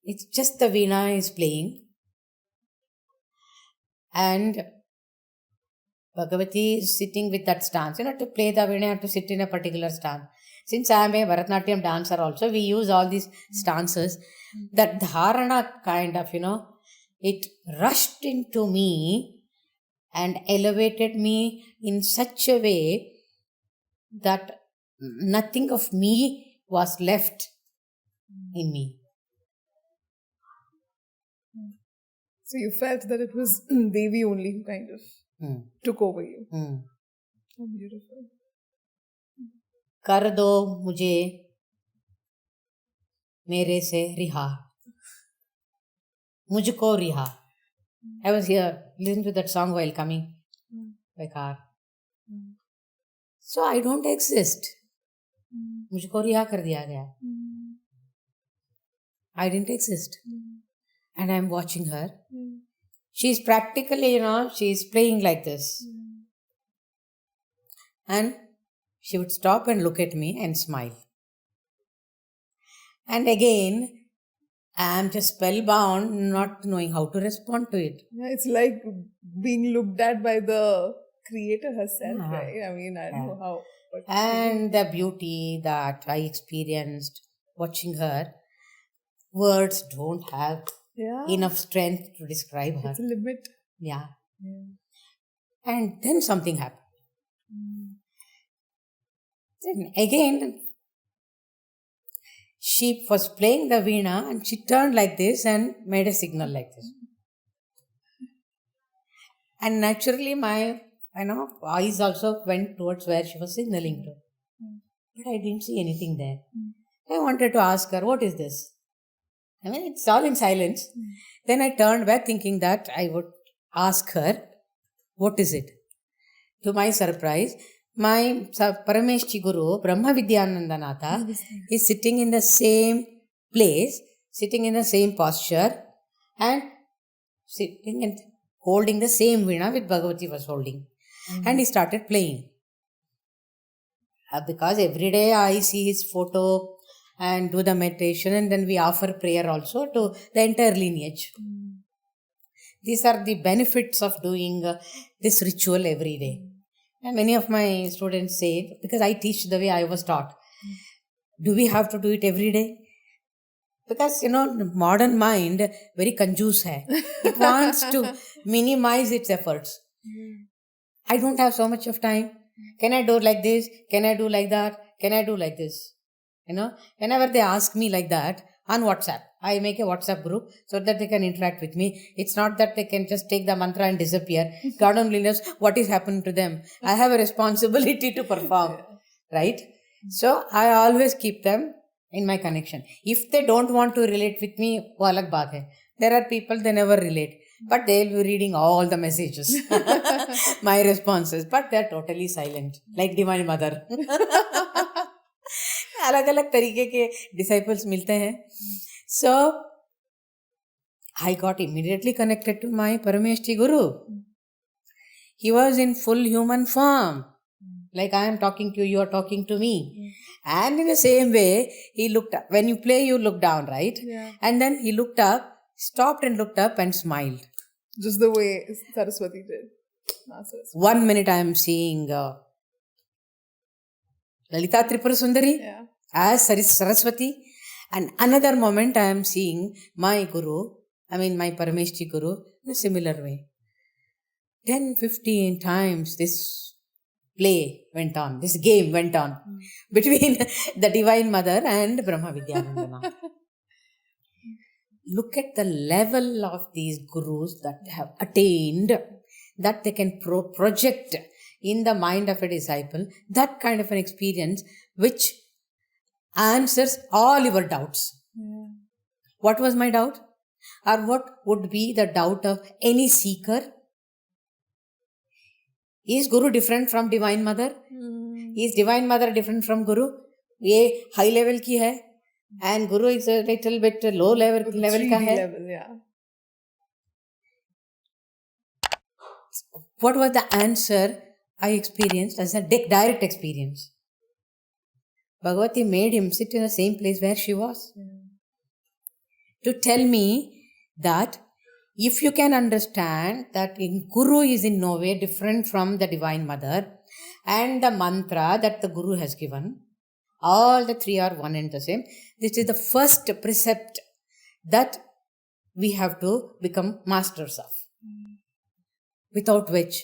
It's just the veena is playing, and Bhagavati is sitting with that stance. To play the veena, you have to sit in a particular stance. Since I am a Bharatanatyam dancer also, we use all these stances. That dharana kind of, it rushed into me and elevated me in such a way that nothing of me was left in me. So you felt that it was Devi only who kind of took over you. Oh, beautiful. कर दो मुझे मेरे से रिहा, मुझको रिहा. I was here listening to that song while coming by car. So I don't exist. मुझको रिहा कर दिया गया. I didn't exist. And I'm watching her. She's practically, she's playing like this. And she would stop and look at me and smile. And again, I'm just spellbound, not knowing how to respond to it. Yeah, it's like being looked at by the creator herself, right? I don't know how. And the beauty that I experienced watching her, words don't have enough strength to describe her. It's a limit. Yeah. And then something happened. Then again, she was playing the veena and she turned like this and made a signal like this. And naturally my eyes also went towards where she was signaling to. But I didn't see anything there. I wanted to ask her, what is this? It's all in silence. Then I turned back thinking that I would ask her, what is it? To my surprise, my Parameshchi Guru, Brahma Vidyanandanatha, is sitting in the same place, sitting in the same posture, and sitting and holding the same veena which Bhagavati was holding. And he started playing. Because every day I see his photo and do the meditation, and then we offer prayer also to the entire lineage. These are the benefits of doing this ritual every day. And many of my students say, because I teach the way I was taught, do we have to do it every day? Because, the modern mind very conjuice hai. It wants to minimize its efforts. I don't have so much of time. Can I do like this? Can I do like that? Can I do like this? Whenever they ask me like that on WhatsApp, I make a WhatsApp group so that they can interact with me. It's not that they can just take the mantra and disappear. God only knows what is happening to them. I have a responsibility to perform, right? So I always keep them in my connection. If they don't want to relate with me, wo alag baat hai. There are people, they never relate. But they'll be reading all the messages, my responses. But they're totally silent, like Divine Mother. अलग अलग तरीके के disciples मिलते हैं. So, I got immediately connected to my Parameshti Guru. He was in full human form. Like I am talking to you, you are talking to me. And in the same way, he looked up. When you play, you look down, right? Yeah. And then he looked up, stopped and looked up and smiled. Just the way Saraswati did. Not Saraswati. 1 minute I am seeing Lalita Tripura Sundari as Saraswati. And another moment I am seeing my Guru, my Parameshti Guru, in a similar way. 10, 15 times this play went on, this game went on between the Divine Mother and Brahma Vidyanandana. Look at the level of these Gurus that they have attained, that they can project in the mind of a disciple, that kind of an experience which answers all your doubts. What was my doubt? Or what would be the doubt of any seeker? Is Guru different from Divine Mother? Is Divine Mother different from Guru? ये high level की है and Guru is a little bit low level का है. Level, yeah. What was the answer I experienced as a direct experience? Bhagavati made him sit in the same place where she was. To tell me that if you can understand that Guru is in no way different from the Divine Mother and the mantra that the Guru has given, all the three are one and the same. This is the first precept that we have to become masters of. Without which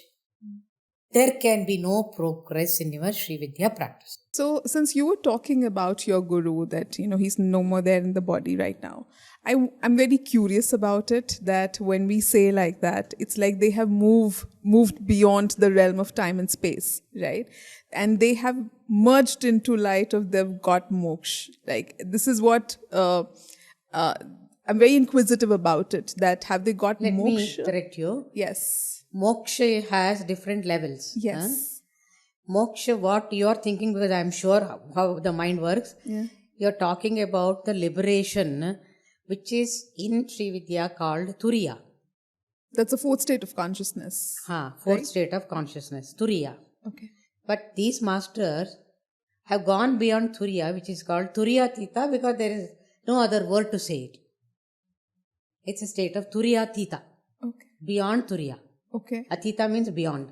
there can be no progress in your Srividya practice. So, since you were talking about your Guru, that, he's no more there in the body right now, I'm very curious about it, that when we say like that, it's like they have moved beyond the realm of time and space, right? And they have merged into light of they've got moksha. Like, this is what, I'm very inquisitive about it, that have they got Let moksha? me correct you. Yes. Moksha has different levels. Yes. Moksha, what you are thinking, because I am sure how the mind works. Yeah. You are talking about the liberation, which is in Srividya called Turiya. That's a fourth state of consciousness. Fourth state of consciousness, Turiya. Okay. But these masters have gone beyond Turiya, which is called Turiyatita, because there is no other word to say it. It's a state of Turiyatita. Okay. Beyond Turiya. Okay. Atita means beyond.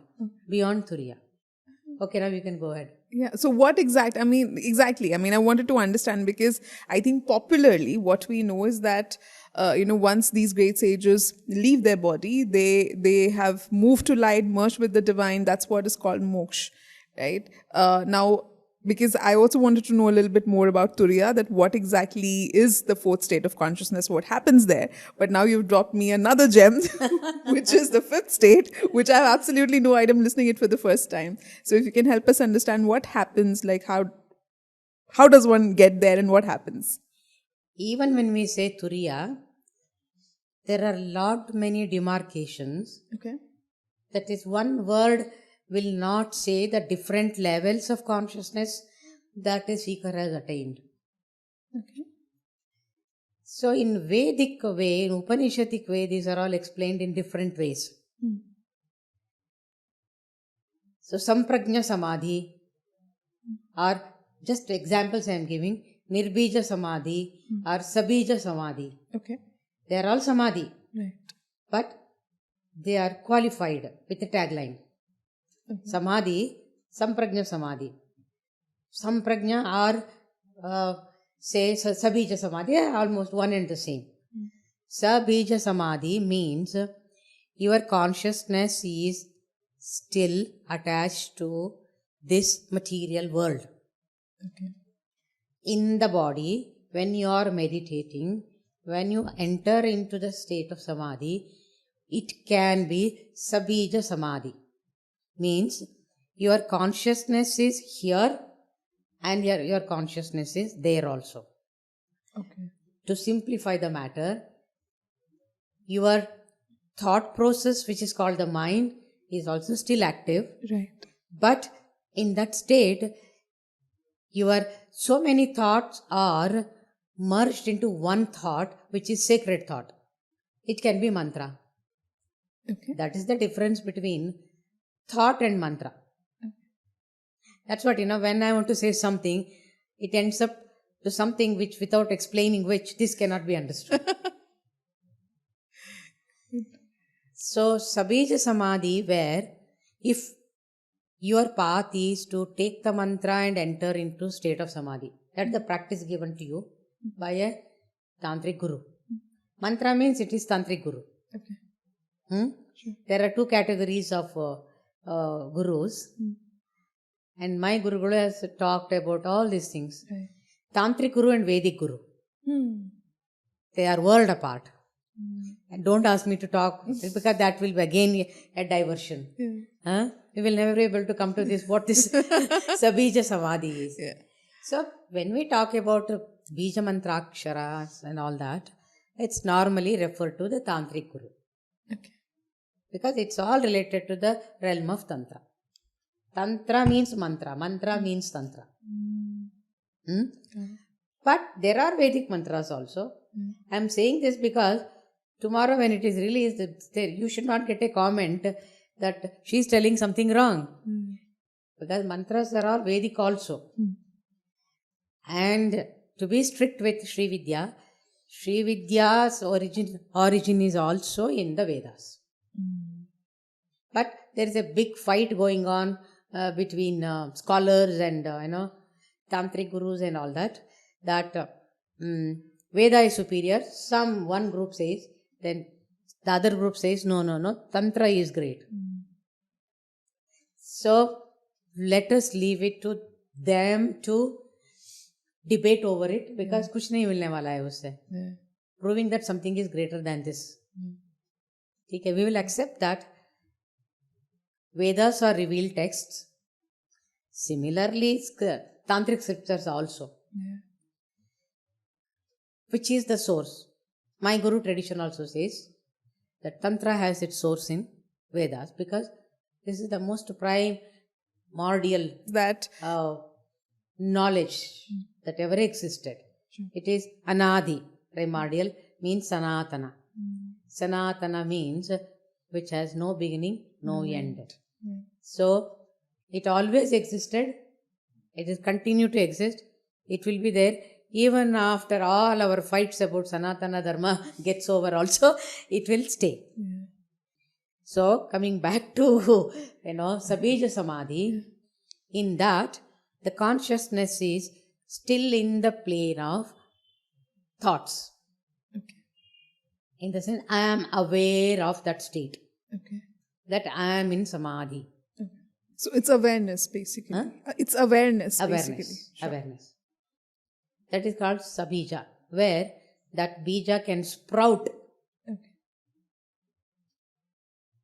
Beyond Turiya. Okay, now you can go ahead. Yeah. So what exactly? I wanted to understand, because I think popularly what we know is that, once these great sages leave their body, they have moved to light, merged with the divine. That's what is called moksha, right? Now, because I also wanted to know a little bit more about Turiya, that what exactly is the fourth state of consciousness, what happens there. But now you've dropped me another gem, which is the fifth state, which I have absolutely no idea. I'm listening it for the first time. So if you can help us understand what happens, like how does one get there and what happens? Even when we say Turiya, there are many demarcations. Okay. That is, one word will not say the different levels of consciousness that a seeker has attained. Okay. So in Vedic way, in Upanishadic way, these are all explained in different ways. So Samprajna Samadhi, or just examples I am giving, Nirbija Samadhi or Sabija Samadhi. Okay. They are all Samadhi. Right. But they are qualified with the tagline. Samadhi, Samprajna Samadhi. Samprajna or say Sabija Samadhi are almost one and the same. Sabija Samadhi means your consciousness is still attached to this material world. Okay. In the body, when you are meditating, when you enter into the state of samadhi, it can be sabija samadhi. Means your consciousness is here and your consciousness is there also. Okay. To simplify the matter, your thought process, which is called the mind, is also still active. Right. But in that state, your so many thoughts are merged into one thought, which is sacred thought. It can be mantra. Okay. That is the difference between thought and mantra. That's what, when I want to say something, it ends up to something which, without explaining which, this cannot be understood. So, Sabija Samadhi, where if your path is to take the mantra and enter into state of Samadhi, that's the practice given to you by a Tantric Guru. Mantra means it is Tantric Guru. Okay. Sure. There are two categories of gurus. And my Guru Guru has talked about all these things. Right. Tantric Guru and Vedic Guru. They are world apart. And don't ask me to talk because that will be again a diversion. Yeah. We will never be able to come to this, what this Sabija Samadhi is. Yeah. So, when we talk about Bija Mantraksharas and all that, it's normally referred to the Tantric Guru. Okay. Because it's all related to the realm of Tantra. Tantra means mantra. Mantra means Tantra. But there are Vedic mantras also. I am saying this because tomorrow when it is released, you should not get a comment that she is telling something wrong. Because mantras are all Vedic also. And to be strict with Srividya, Srividya's origin is also in the Vedas. But there is a big fight going on between scholars and Tantric Gurus and all that Veda is superior. One group says, then the other group says, no, Tantra is great. So, let us leave it to them to debate over it because kuch nahi milne wala hai usse. Proving that something is greater than this. Okay, we will accept that Vedas are revealed texts. Similarly, Tantric scriptures also. Which is the source? My Guru tradition also says that Tantra has its source in Vedas because this is the most primordial knowledge that ever existed. It is Anadi. Primordial means Sanatana. Sanatana means which has no beginning, no end. So, it always existed. It will continue to exist. It will be there. Even after all our fights about Sanatana Dharma gets over also, it will stay. So, coming back to, Sabija Samadhi, in that, the consciousness is still in the plane of thoughts. Okay. In the sense, I am aware of that state. Okay. That I am in Samadhi. Okay. So, it's awareness, basically. It's awareness, basically. Sure. Awareness. That is called Sabija, where that bija can sprout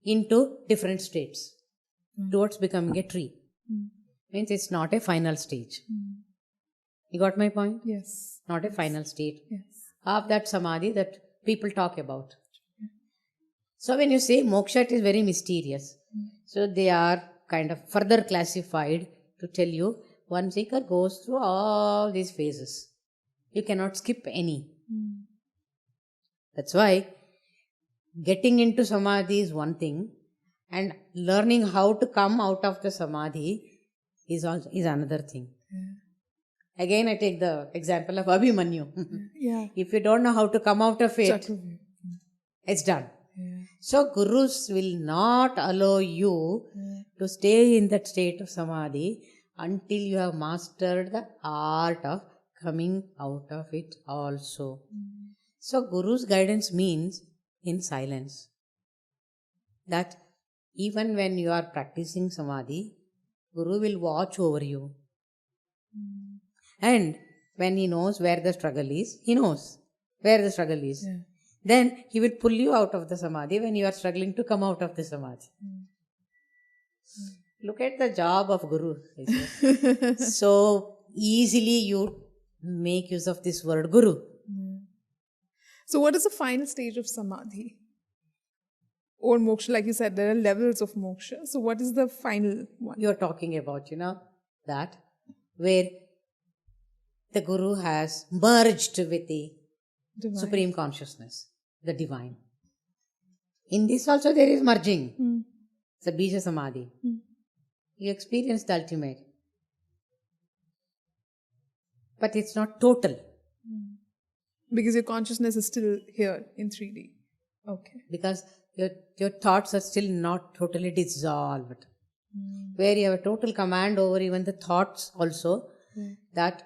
into different states towards becoming a tree. Means it's not a final stage. You got my point? Yes. Not a final state. Yes. Of that Samadhi that people talk about. So when you say moksha, it is very mysterious. So they are kind of further classified to tell you one seeker goes through all these phases. You cannot skip any. That's why getting into Samadhi is one thing and learning how to come out of the Samadhi is another thing. Again, I take the example of Abhimanyu. If you don't know how to come out of it, it's done. So, Gurus will not allow you to stay in that state of Samadhi until you have mastered the art of coming out of it also. So, Guru's guidance means in silence. That even when you are practicing Samadhi, Guru will watch over you. And when he knows where the struggle is, he knows. where the struggle is. Then he will pull you out of the samadhi when you are struggling to come out of the samadhi. Look at the job of Guru. So easily you make use of this word Guru. So what is the final stage of samadhi? Or moksha, like you said, there are levels of moksha. So what is the final one? You are talking about, that where the Guru has merged with the Divine. Supreme Consciousness, the Divine. In this also there is merging. It's a Bija Samadhi. You experience the ultimate. But it's not total. Because your consciousness is still here in 3D. Okay. Because your thoughts are still not totally dissolved. Where you have a total command over even the thoughts also, that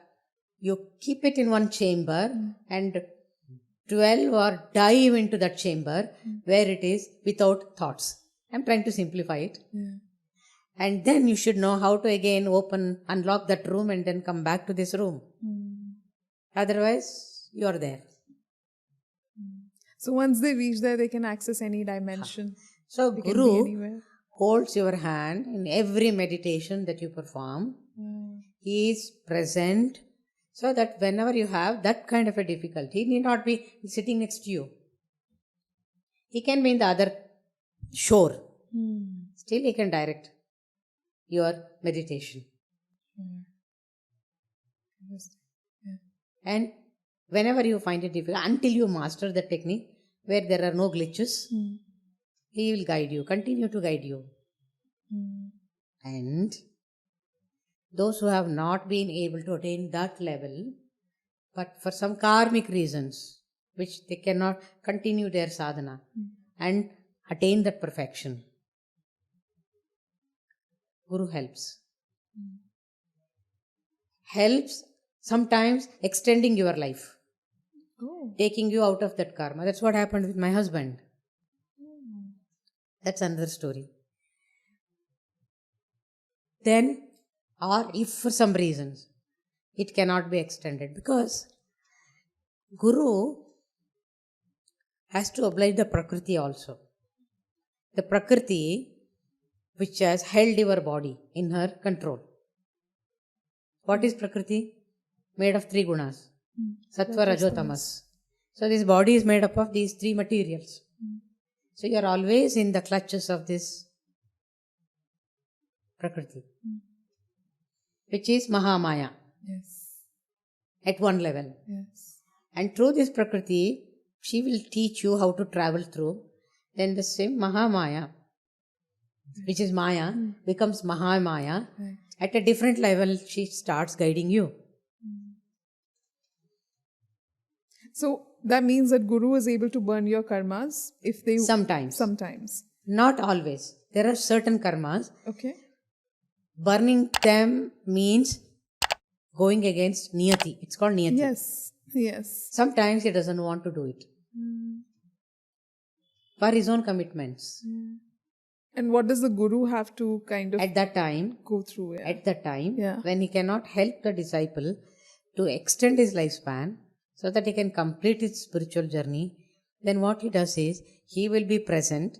you keep it in one chamber and dwell or dive into that chamber where it is without thoughts. I'm trying to simplify it. And then you should know how to again unlock that room and then come back to this room. Otherwise, you're there. So once they reach there, they can access any dimension. So They can be Guru anywhere. holds your hand in every meditation that you perform. He is present so that whenever you have that kind of a difficulty, he need not be sitting next to you. He can be in the other shore. Still he can direct your meditation. And whenever you find it difficult, until you master the technique where there are no glitches, he will guide you, continue to guide you. And those who have not been able to attain that level, but for some karmic reasons, which they cannot continue their sadhana and attain that perfection, Guru helps. Helps sometimes extending your life, taking you out of that karma. That's what happened with my husband. That's another story. Then, or if for some reasons it cannot be extended, because Guru has to oblige the Prakriti also. The Prakriti which has held your body in her control. What is Prakriti? Made of 3 gunas. Sattva, Rajo, Tamas. So this body is made up of these 3 materials. So you are always in the clutches of this Prakriti, which is Mahamaya. At one level. And through this Prakriti, she will teach you how to travel through. Then the same Mahamaya, which is Maya, becomes Mahamaya. At a different level, she starts guiding you. So that means that Guru is able to burn your karmas if they... Sometimes. Not always. There are certain karmas. Okay. Burning them means going against niyati. It's called niyati. Yes. Sometimes he doesn't want to do it. For his own commitments. And what does the Guru have to kind of... At that time, go through? At that time, when he cannot help the disciple to extend his lifespan so that he can complete his spiritual journey, then what he does is, he will be present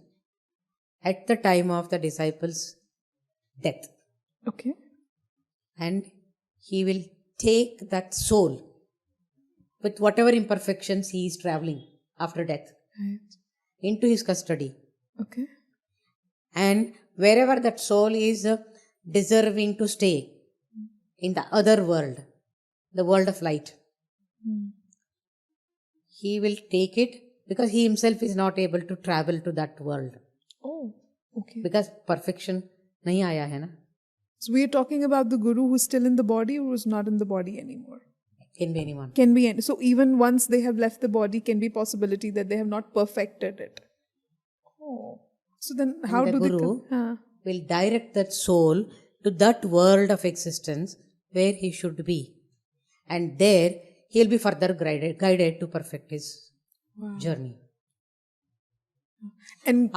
at the time of the disciple's death. Okay. And he will take that soul with whatever imperfections he is traveling after death into his custody. Okay. And wherever that soul is deserving to stay in the other world, the world of light, he will take it because he himself is not able to travel to that world. Oh, okay. Because perfection nahi aaya hai na. So we are talking about the Guru who's still in the body or who's not in the body anymore. Can be anyone. Can be any. So even once they have left the body, can be possibility that they have not perfected it. Oh. So then how do the Guru will direct that soul to that world of existence where he should be. And there he'll be further guided to perfect his journey. And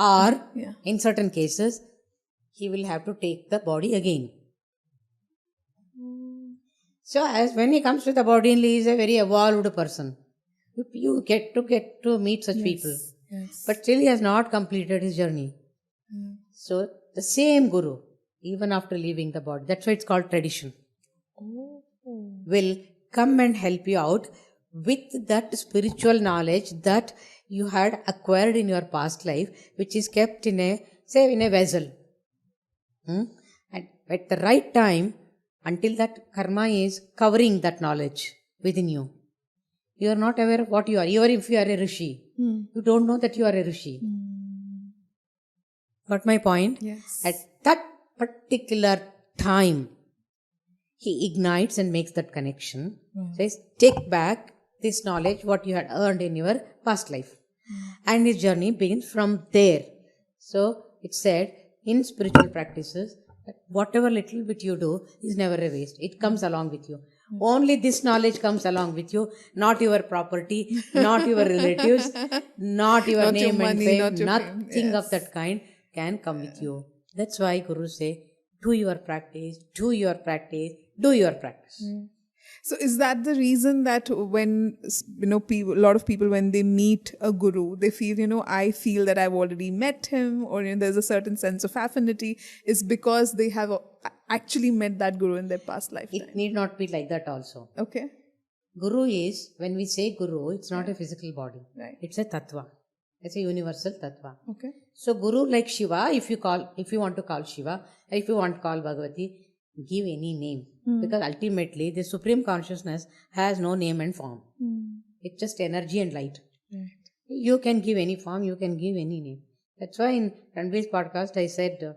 in certain cases, he will have to take the body again. So as when he comes to the body, he is a very evolved person You get to meet such people. Yes. But still he has not completed his journey. So the same Guru, even after leaving the body, that's why it's called tradition, will come and help you out with that spiritual knowledge that you had acquired in your past life, which is kept in a vessel. And at the right time, until that karma is covering that knowledge within you, you are not aware of what you are. Even if you are a rishi, you don't know that you are a rishi. Got my point? Yes. At that particular time, he ignites and makes that connection. Says, take back this knowledge, what you had earned in your past life. And his journey begins from there. So, it's said in spiritual practices that whatever little bit you do is never a waste. It comes along with you. Only this knowledge comes along with you, not your property, not your relatives, not your Not name your and money, fame, not your nothing fame. of Yes. that kind can come with you. That's why Guru say, do your practice, do your practice, do your practice. So is that the reason that when, people, a lot of people, when they meet a guru, they feel, I feel that I've already met him, or there's a certain sense of affinity, is because they have actually met that guru in their past lifetime? It need not be like that also. Okay. Guru is, when we say Guru, it's not a physical body. Right. It's a tattva. It's a universal tattva. Okay. So Guru, like Shiva, if you want to call Shiva, or if you want to call Bhagavati, give any name. Because ultimately, the Supreme Consciousness has no name and form. It's just energy and light. Right. You can give any form, you can give any name. That's why in Ranveer's podcast, I said,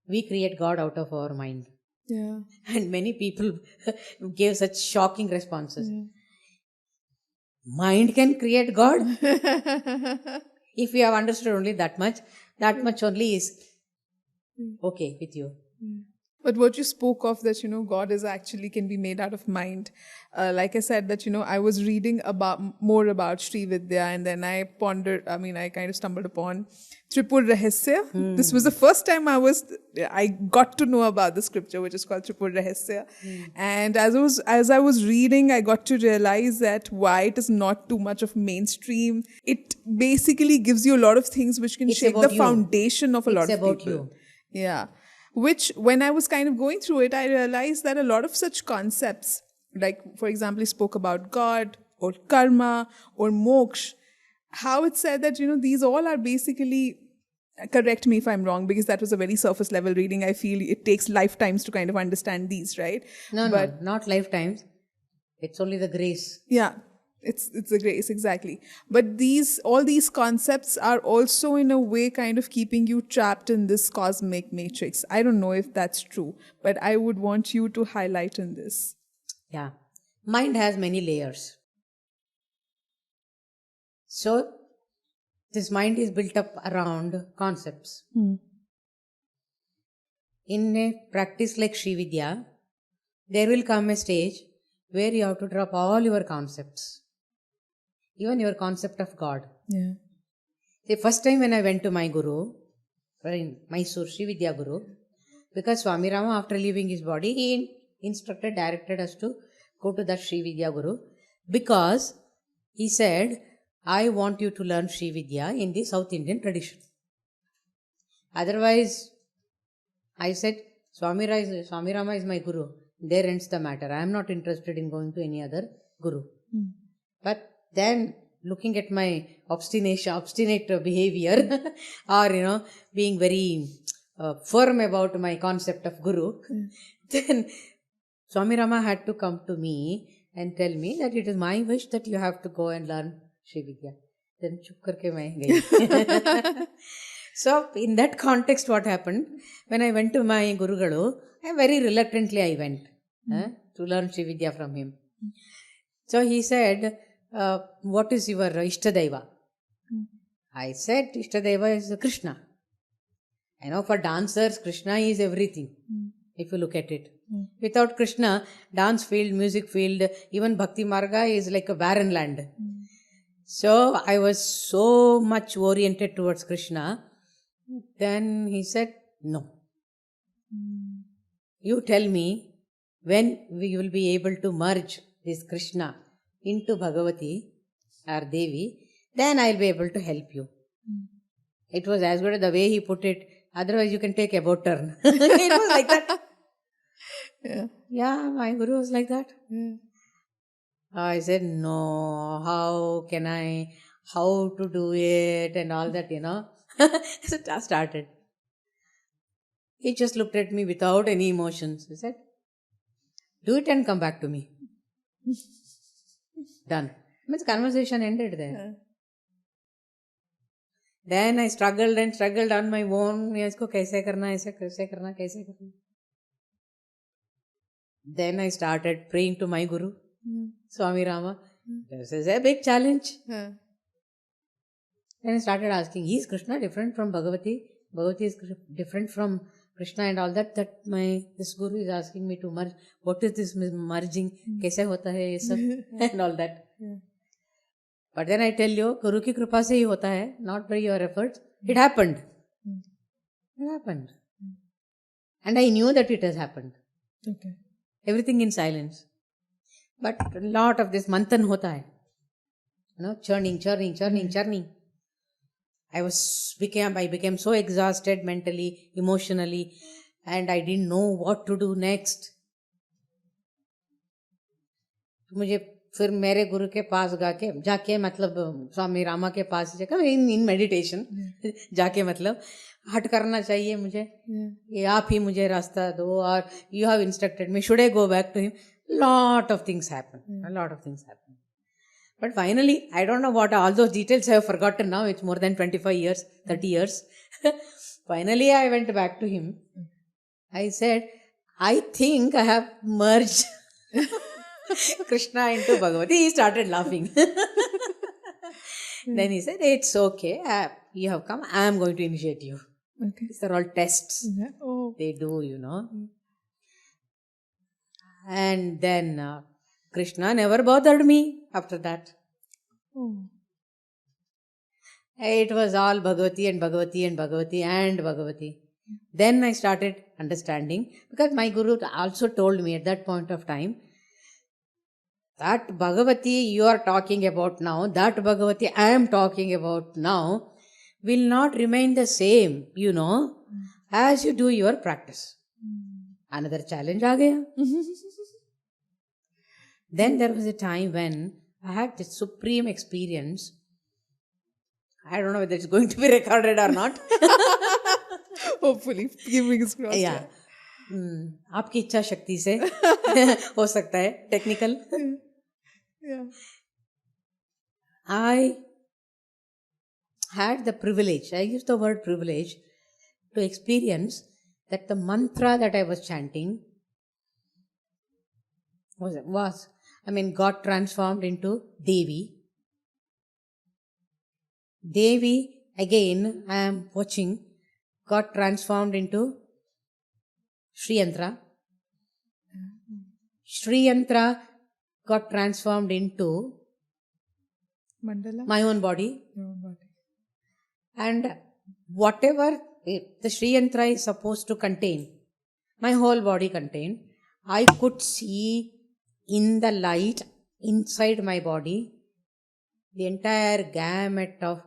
we create God out of our mind. Yeah. And many people gave such shocking responses. Mind can create God? If you have understood only that much only is okay with you. But what you spoke of that, God is actually can be made out of mind. Like I said that, I was reading more about Srividya, and then I I kind of stumbled upon Tripur Rahasya. This was the first time I got to know about the scripture, which is called Tripur Rahasya. And as I was reading, I got to realize that why it is not too much of mainstream. It basically gives you a lot of things which can It's shake about the you. foundation of a lot It's of about people. you. Yeah. Which, when I was kind of going through it, I realized that a lot of such concepts, like, for example, he spoke about God or karma or moksha, how it said that, these all are basically, correct me if I'm wrong, because that was a very surface level reading. I feel it takes lifetimes to kind of understand these, right? No, not lifetimes. It's only the grace. Yeah. It's the grace, exactly. But all these concepts are also in a way kind of keeping you trapped in this cosmic matrix. I don't know if that's true, but I would want you to highlight in this. Yeah. Mind has many layers. So, this mind is built up around concepts. In a practice like Srividya, there will come a stage where you have to drop all your concepts. Even your concept of God. Yeah. The first time when I went to my Guru, in Mysore, Srividya Guru, because Swami Rama, after leaving his body, he directed us to go to that Srividya Guru, because he said, I want you to learn Srividya in the South Indian tradition. Otherwise, I said, Swami Rama is my Guru. There ends the matter. I am not interested in going to any other Guru. But then, looking at my obstinate behavior, or being very firm about my concept of Guru, then Swami Rama had to come to me and tell me that it is my wish that you have to go and learn Srividya. Then chup karke main gayi. So, in that context, what happened? When I went to my Guru Galu, very reluctantly I went to learn Srividya from him. So, he said, what is your Ishtadaiva? I said, Ishtadaiva is Krishna. For dancers, Krishna is everything, if you look at it. Without Krishna, dance field, music field, even Bhakti Marga is like a barren land. So, I was so much oriented towards Krishna. Then he said, no. You tell me when we will be able to merge this Krishna into Bhagavati or Devi, then I'll be able to help you. It was as good as the way he put it. Otherwise, you can take about turn. It was like that. Yeah, my Guru was like that. I said, no, how can I, how to do it and all that, So I started. He just looked at me without any emotions. He said, do it and come back to me. Done. Means conversation ended there. Then I struggled and struggled on my own. इसको कैसे करना, ऐसे कैसे करना, कैसे करना. Then I started praying to my Guru, Swami Rama. This is a big challenge. Then I started asking, is Krishna different from Bhagavati? Bhagavati is different from Krishna and all that. This Guru is asking me to merge. What is this merging? कैसे होता है ये सब? And all that. But then I tell you, Guru ki kripa se hi hota hai, not by your efforts. It happened. It happened. And I knew that it has happened. Okay. Everything in silence. But a lot of this manthan hota hai. Churning. I became so exhausted mentally, emotionally, and I didn't know what to do next. मुझे फिर मेरे गुरु के पास जाके मतलब स्वामी रामा के पास जाकर in meditation जाके मतलब हट करना चाहिए मुझे, ये आप ही मुझे रास्ता दो, और you have instructed me, should I go back to him. Lot of things happen. But finally, I don't know what all those details I have forgotten now. It's more than 25 years, 30 years. Finally, I went back to him. I said, I think I have merged Krishna into Bhagavati. He started laughing. Then he said, it's okay. You have come. I am going to initiate you. Okay. These are all tests. Yeah. Oh. They do, And then Krishna never bothered me after that. Oh. It was all Bhagavati and Bhagavati and Bhagavati and Bhagavati. Then I started understanding, because my Guru also told me at that point of time, that Bhagavati you are talking about now, that Bhagavati I am talking about now, will not remain the same, as you do your practice. Another challenge aa gaya. Then there was a time when I had this supreme experience. I don't know whether it's going to be recorded or not. Hopefully, fingers crossed. Yeah. आपकी इच्छा शक्ति से हो सकता है, technical. Yeah. I had the privilege, I use the word privilege, to experience that the mantra that I was chanting got transformed into Devi. Devi, again, I am watching, got transformed into Sri Yantra. Sri Yantra got transformed into Mandala? my own body. Your own body. And whatever the Sri Yantra is supposed to contain, my whole body contained, I could see in the light inside my body the entire gamut of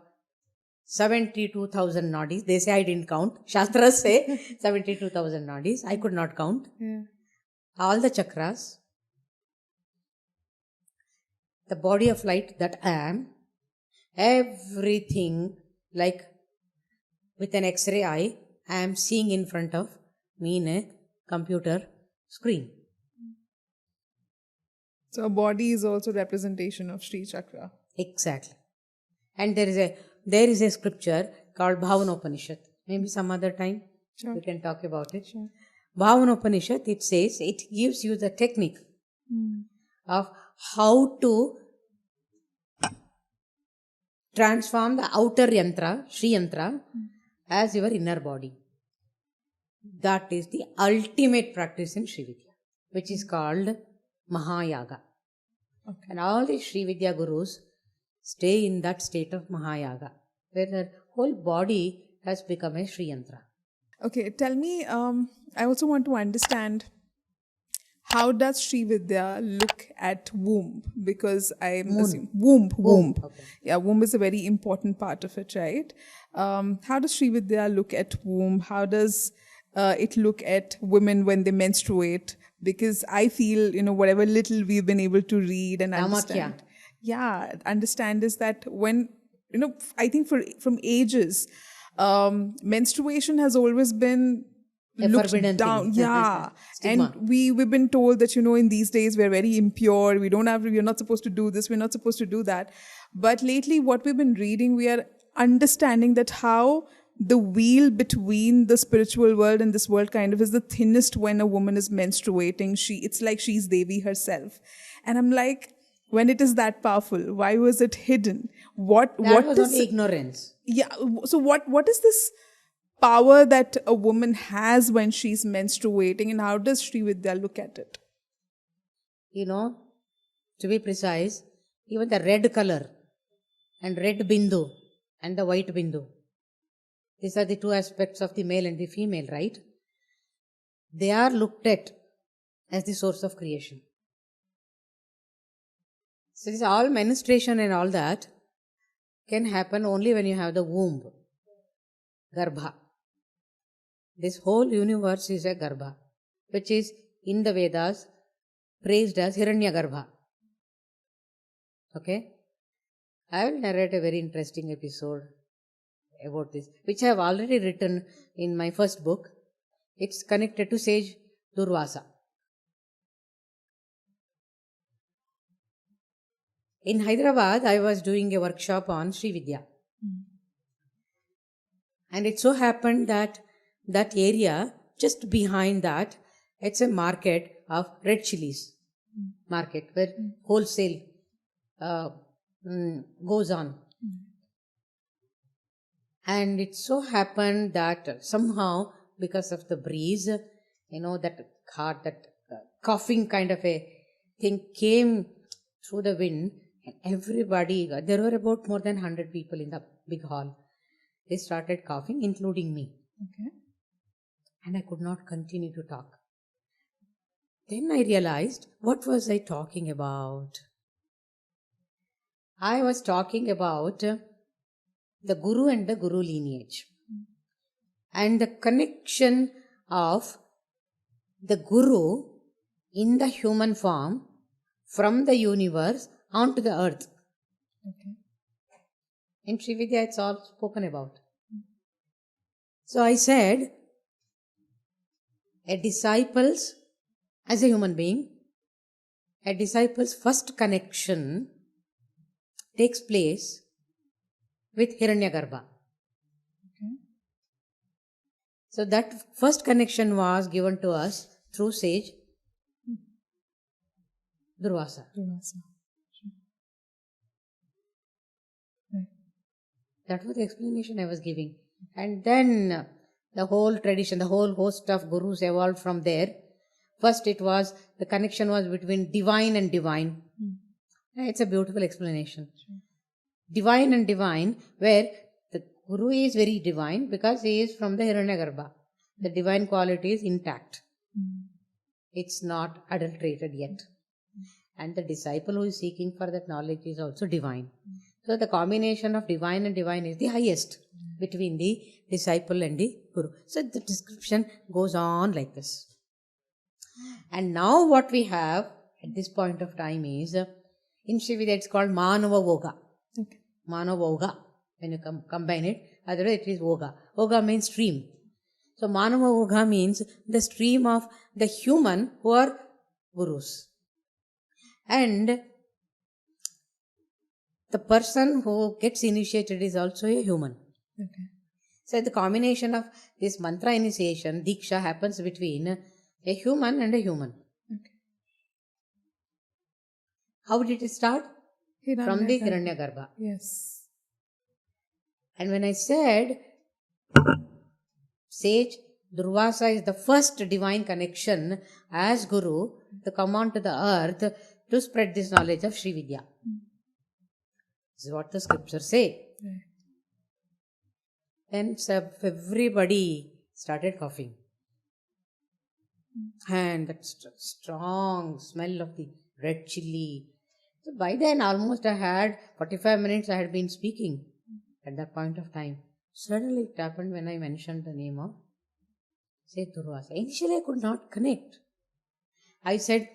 72,000 nadis. They say I didn't count. Shastras say 72,000 nadis. I could not count. Yeah. All the chakras, the body of light that I am, everything like with an X-ray eye, I am seeing in front of me in a computer screen. So a body is also representation of Sri Chakra. Exactly. And there is a scripture called Bhavanopanishad. Maybe some other time we can talk about it. Sure. Bhavanopanishad, it says, it gives you the technique of how to transform the outer yantra, Sri Yantra, as your inner body. That is the ultimate practice in Srividya, which is called Mahayaga. Okay. And all the Srividya Gurus stay in that state of Mahayaga, where their whole body has become a Sri Yantra. Okay, tell me, I also want to understand how does Srividya look at womb? Because I'm Moon. assuming womb. Okay. Yeah, womb is a very important part of it, right? How does Srividya look at womb? How does it look at women when they menstruate? Because I feel, whatever little we've been able to read and understand. Understand is that when, I think from ages, menstruation has always been A looked forbidden down. thing. Yeah. Stigma. And we've been told that, in these days we're very impure. We're not supposed to do this. We're not supposed to do that. But lately what we've been reading, we are understanding that how the wheel between the spiritual world and this world kind of is the thinnest when a woman is menstruating. It's like she's Devi herself. And I'm like, when it is that powerful, why was it hidden? What was is only ignorance. Yeah. So what is this power that a woman has when she's menstruating, and how does Srividya look at it? To be precise, even the red color and red bindu and the white bindu, these are the two aspects of the male and the female, right? They are looked at as the source of creation. So this all menstruation and all that can happen only when you have the womb, garbha. This whole universe is a garbha, which is in the Vedas praised as Hiranyagarbha. Okay? I will narrate a very interesting episode about this, which I have already written in my first book. It's connected to Sage Durvasa. In Hyderabad, I was doing a workshop on Srividya. And it so happened that area, just behind that, it's a market of red chilies. Market where wholesale goes on. And it so happened that somehow, because of the breeze, that coughing kind of a thing came through the wind, and everybody, there were about more than 100 people in the big hall. They started coughing, including me. Okay. And I could not continue to talk. Then I realized, what was I talking about? I was talking about the Guru and the Guru lineage. And the connection of the Guru in the human form from the universe onto the earth. Okay. In Srividya, it's all spoken about. So I said, a disciple's, as a human being, a disciple's first connection takes place with Hiranyagarbha. Okay. So that first connection was given to us through Sage Durvasa. That was the explanation I was giving. And then the whole tradition, the whole host of gurus evolved from there. First it was, the connection was between divine and divine. It's a beautiful explanation. Divine and divine, where the guru is very divine because he is from the Hiranyagarbha. The divine quality is intact. It's not adulterated yet. And the disciple who is seeking for that knowledge is also divine. So the combination of divine and divine is the highest between the disciple and the guru. So the description goes on like this. And now what we have at this point of time is, in Srividya it's called Manava Voga. Okay. Manava Voga. When you combine it, otherwise it is Voga. Voga means stream. So Manava Voga means the stream of the human who are gurus. And the person who gets initiated is also a human. Okay. So the combination of this mantra initiation, deeksha, happens between a human and a human. Okay. How did it start? From the Hiranyagarbha. Hiranyagarbha. Yes. And when I said Sage Durvasa is the first divine connection as Guru to come onto the earth to spread this knowledge of Srividya. This is what the scriptures say. Right. Then everybody started coughing. And that strong smell of the red chili. So by then, almost I had 45 minutes I had been speaking at that point of time. Suddenly it happened when I mentioned the name of Sage Durvasa. Initially I could not connect. I said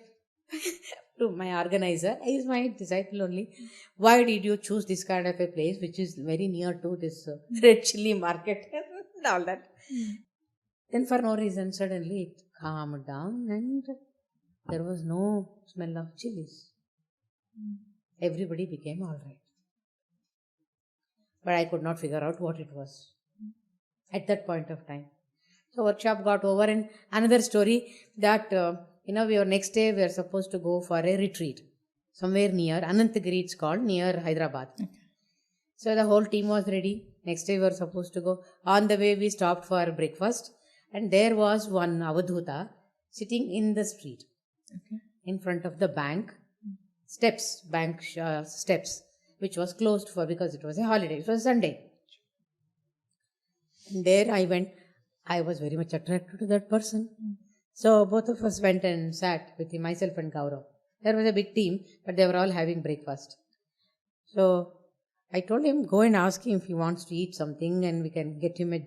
to my organizer, he is my disciple only, why did you choose this kind of a place which is very near to this red chili market and all that. Then for no reason suddenly it calmed down and there was no smell of chilies. Everybody became all right. But I could not figure out what it was at that point of time. So workshop got over, and another story that, we were next day we were supposed to go for a retreat somewhere near Anantagiri, it's called, near Hyderabad. Okay. So the whole team was ready. Next day we were supposed to go. On the way we stopped for breakfast, and there was one Avadhuta sitting in the street, in front of the bank steps, steps, which was closed for because it was a holiday. It was Sunday. And there I went. I was very much attracted to that person. So both of us went and sat with him, myself and Gaurav. There was a big team, but they were all having breakfast. So I told him, go and ask him if he wants to eat something and we can get him a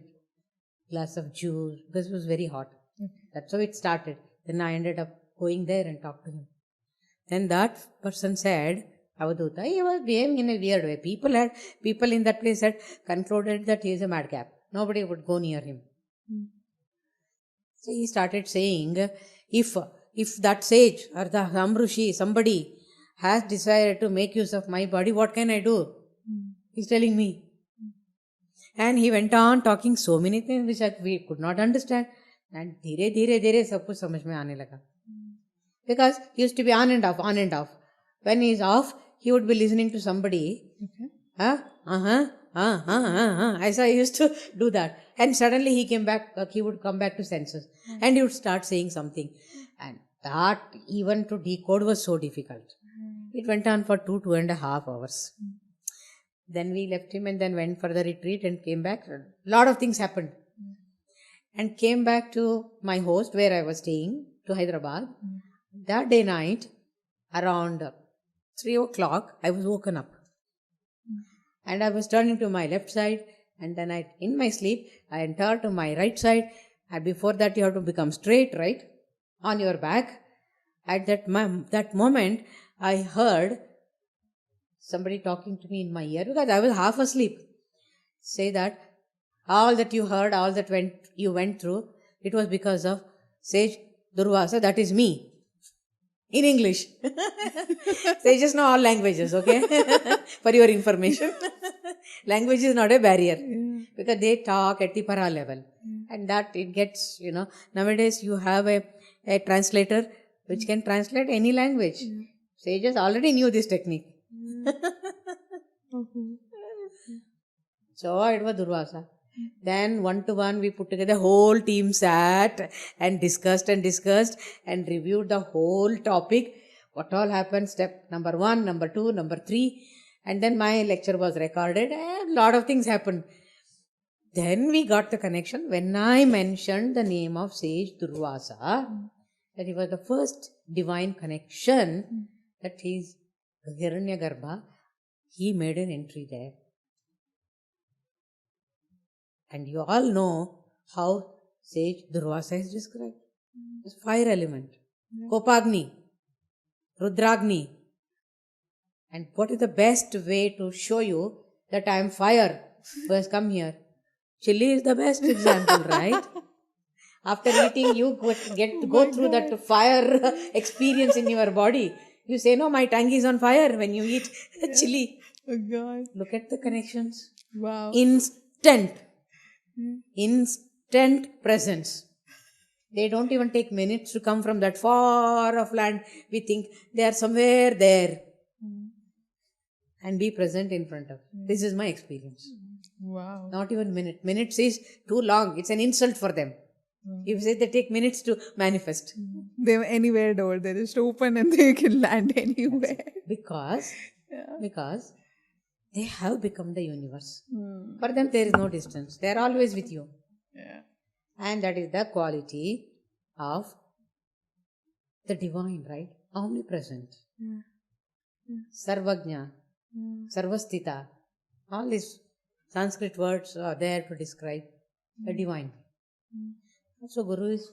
glass of juice. This was very hot. That's how it started. Then I ended up going there and talked to him. Then that person said, Avadhuta, he was behaving in a weird way. People in that place had concluded that he is a madcap. Nobody would go near him. So he started saying, if that sage or the Samrushi, somebody has decided to make use of my body, what can I do? He's telling me. And he went on talking so many things which we could not understand. And धीरे सब कुछ समझ में आने लगा. Because he used to be on and off, on and off. When he is off, he would be listening to somebody. I saw he used to do that. And suddenly he came back, he would come back to senses. And he would start saying something. And that even to decode was so difficult. It went on for 2.5 hours. Then we left him and then went for the retreat and came back. A lot of things happened. And came back to my host where I was staying, to Hyderabad. That day night, around 3 o'clock, I was woken up. And I was turning to my left side, and then in my sleep, I turned to my right side. And before that, you have to become straight, right? On your back. At that moment, I heard somebody talking to me in my ear because I was half asleep. Say that all that you heard, all that you went through, it was because of Sage Durvasa, that is me. In English. They just know all languages, okay? For your information. Language is not a barrier. Because they talk at the para level. And that it gets, nowadays you have a translator which can translate any language. Sages already knew this technique. So it was Durvasa. Then 1-to-1 we put together, whole team sat and discussed and reviewed the whole topic. What all happened, step number 1, number 2, number 3. And then my lecture was recorded and a lot of things happened. Then we got the connection when I mentioned the name of Sage Durvasa, that it was the first divine connection, that is Hiranyagarbha. He made an entry there. And you all know how Sage Durvasa is described. It's fire element. Kopagni, Rudragni. And what is the best way to show you that I am fire who has come here? Chili is the best example, right? After eating, you get to go through that fire experience in your body. You say, no, my tongue is on fire when you eat chili. Oh God. Look at the connections. Wow. Instant presence. They don't even take minutes to come from that far off land. We think they are somewhere there. And be present in front of. This is my experience. Wow. Not even minute. Minutes is too long. It's an insult for them. If you say they take minutes to manifest. They're anywhere door. They just open and they can land anywhere. Because they have become the universe. For them, there is no distance. They are always with you. Yeah. And that is the quality of the divine, right? Omnipresent. Yeah. Sarvajna, Sarvastita. All these Sanskrit words are there to describe the divine. So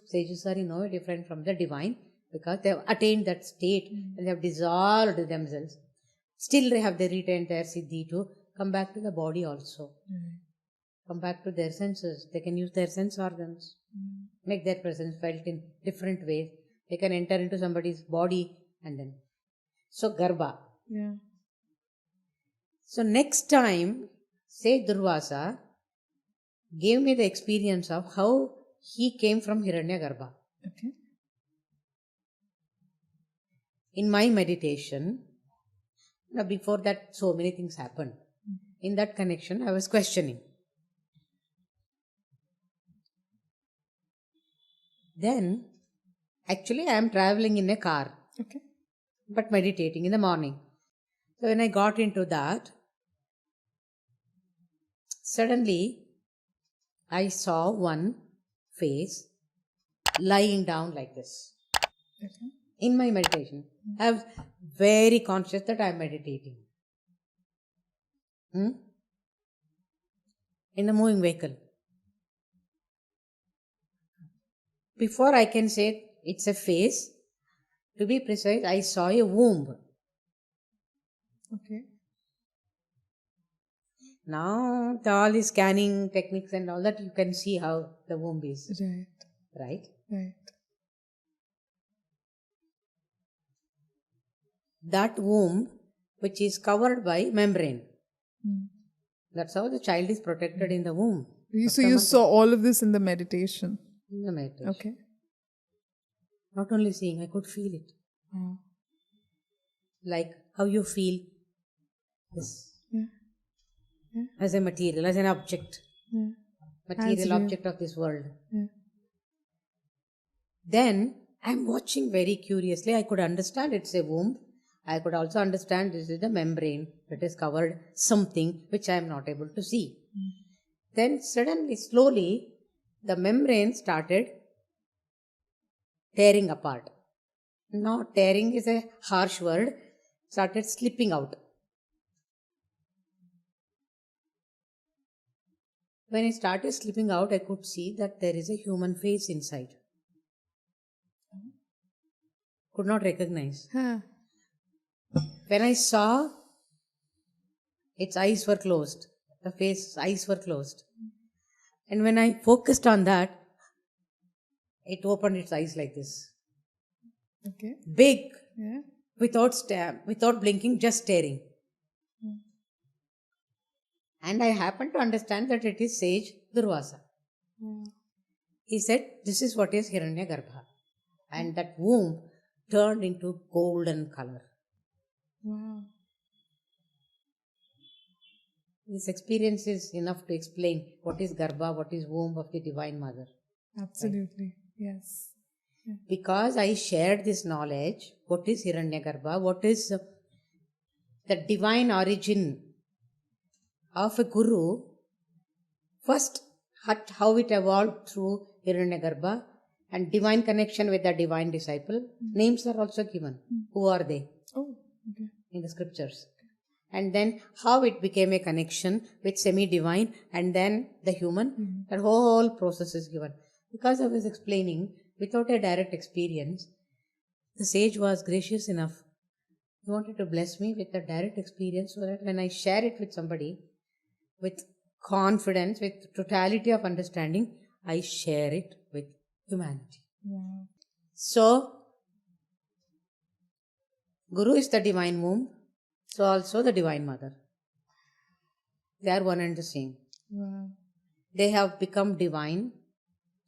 sages are in no way different from the divine because they have attained that state and they have dissolved themselves. Still they have retained their siddhi to come back to the body also. Come back to their senses. They can use their sense organs. Make their presence felt in different ways. They can enter into somebody's body and then. So Garbha. Yeah. So next time, Sage Durvasa gave me the experience of how he came from Hiranyagarbha. Okay. In my meditation, now before that so many things happened. In that connection, I was questioning. Then, actually I am traveling in a car. Okay. But meditating in the morning. So when I got into that, suddenly I saw one face lying down like this. Okay. In my meditation, I was very conscious that I am meditating. In a moving vehicle. Before I can say it's a face, to be precise, I saw a womb. Okay. Now, all the scanning techniques and all that, you can see how the womb is. Right. Right? Right. That womb, which is covered by membrane. That's how the child is protected in the womb. So you saw all of this in the meditation? In the meditation. Okay. Not only seeing, I could feel it. Like how you feel this. Yeah. As a material, as an object. Material object of this world. Then, I am watching very curiously. I could understand it's a womb. I could also understand this is the membrane that has covered something which I am not able to see. Then suddenly, slowly, the membrane started tearing apart. Not tearing is a harsh word. Started slipping out. When it started slipping out, I could see that there is a human face inside. Could not recognize. When I saw, its eyes were closed. The face's eyes were closed. And when I focused on that, it opened its eyes like this. Okay. Big. Yeah. Without blinking, just staring. And I happened to understand that it is Sage Durvasa. He said, this is what is Hiranyagarbha. And that womb turned into golden color. Wow. This experience is enough to explain what is Garbha, what is womb of the Divine Mother. Absolutely. Right? Yes. Yeah. Because I shared this knowledge, what is Hiranyagarbha, what is the divine origin of a guru, first how it evolved through Hiranyagarbha and divine connection with the divine disciple. Names are also given. Who are they? Oh, okay. In the scriptures. And then how it became a connection with semi-divine and then the human. That whole process is given. Because I was explaining, without a direct experience, the sage was gracious enough. He wanted to bless me with a direct experience so that when I share it with somebody, with confidence, with totality of understanding, I share it with humanity. Wow. So, Guru is the divine womb, so also the divine mother. They are one and the same. Wow. They have become divine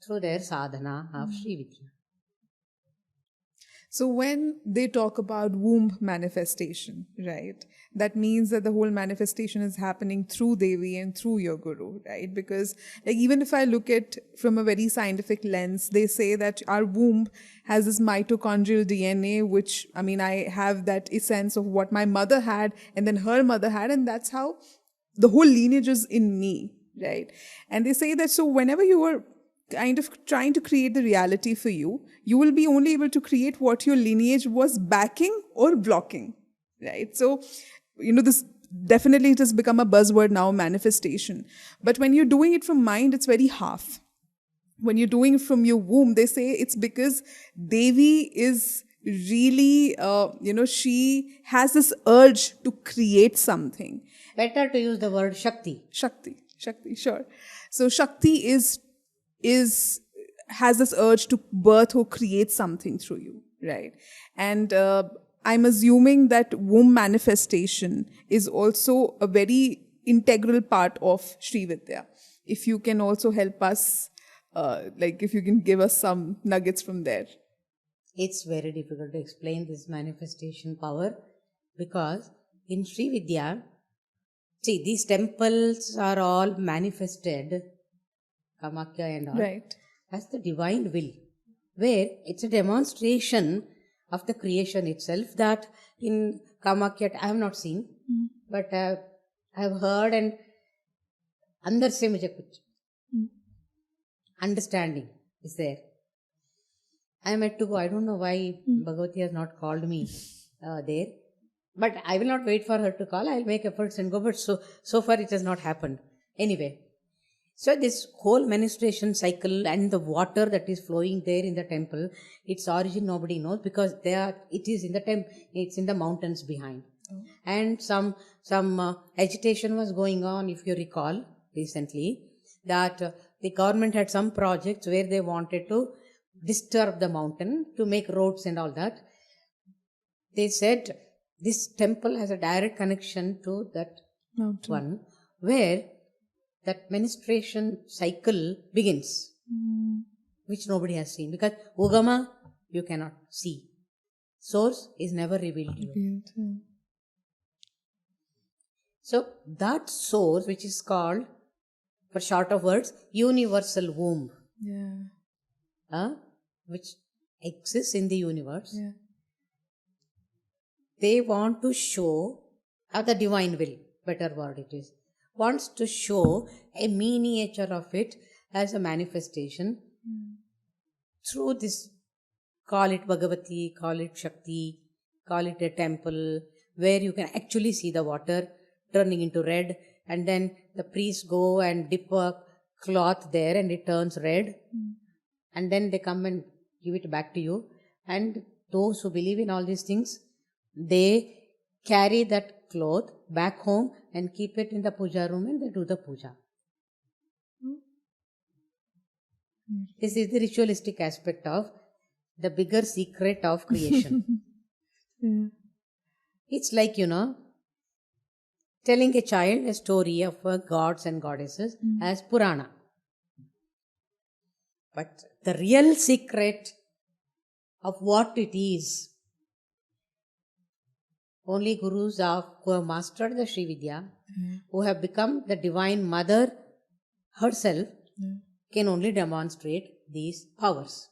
through their sadhana of Srividya. So when they talk about womb manifestation, right, that means that the whole manifestation is happening through Devi and through your Guru, right? Because like even if I look at from a very scientific lens, they say that our womb has this mitochondrial DNA, which, I mean, I have that essence of what my mother had and then her mother had, and that's how the whole lineage is in me, right? And they say that so whenever you were kind of trying to create the reality for you, you will be only able to create what your lineage was backing or blocking, right? So, this definitely it has become a buzzword now, manifestation. But when you're doing it from mind, it's very half. When you're doing it from your womb, they say it's because Devi is really, she has this urge to create something. Better to use the word Shakti. Shakti, sure. So Shakti has this urge to birth or create something through you, right? And I'm assuming that womb manifestation is also a very integral part of Srividya. If you can also help us, if you can give us some nuggets from there. It's very difficult to explain this manifestation power because in Srividya, see, these temples are all manifested, Kamakya and all, Right. as the divine will, where it's a demonstration of the creation itself that in Kamakya, I have not seen, but I have heard and andar se mujhe kuch understanding is there. I am yet to go. I don't know why Bhagavati has not called me there. But I will not wait for her to call. I will make efforts and go. But so far it has not happened. Anyway, so this whole menstruation cycle and the water that is flowing there in the temple, its origin nobody knows because it is in the it's in the mountains behind. And some agitation was going on, if you recall, recently, that the government had some projects where they wanted to disturb the mountain to make roads and all that. They said this temple has a direct connection to that mountain one where that menstruation cycle begins, which nobody has seen because Ugama you cannot see. Source is never revealed to you. So that source, which is called, for short of words, universal womb, which exists in the universe, they want to show, the divine will, better word it is, wants to show a miniature of it as a manifestation through this, call it Bhagavati, call it Shakti, call it a temple, where you can actually see the water turning into red, and then the priests go and dip a cloth there and it turns red, and then they come and give it back to you. And those who believe in all these things, they carry that cloth back home and keep it in the puja room and they do the puja. This is the ritualistic aspect of the bigger secret of creation. It's like, telling a child a story of gods and goddesses as Purana. But the real secret of what it is, only gurus who have mastered the Srividya, who have become the divine mother herself, can only demonstrate these powers.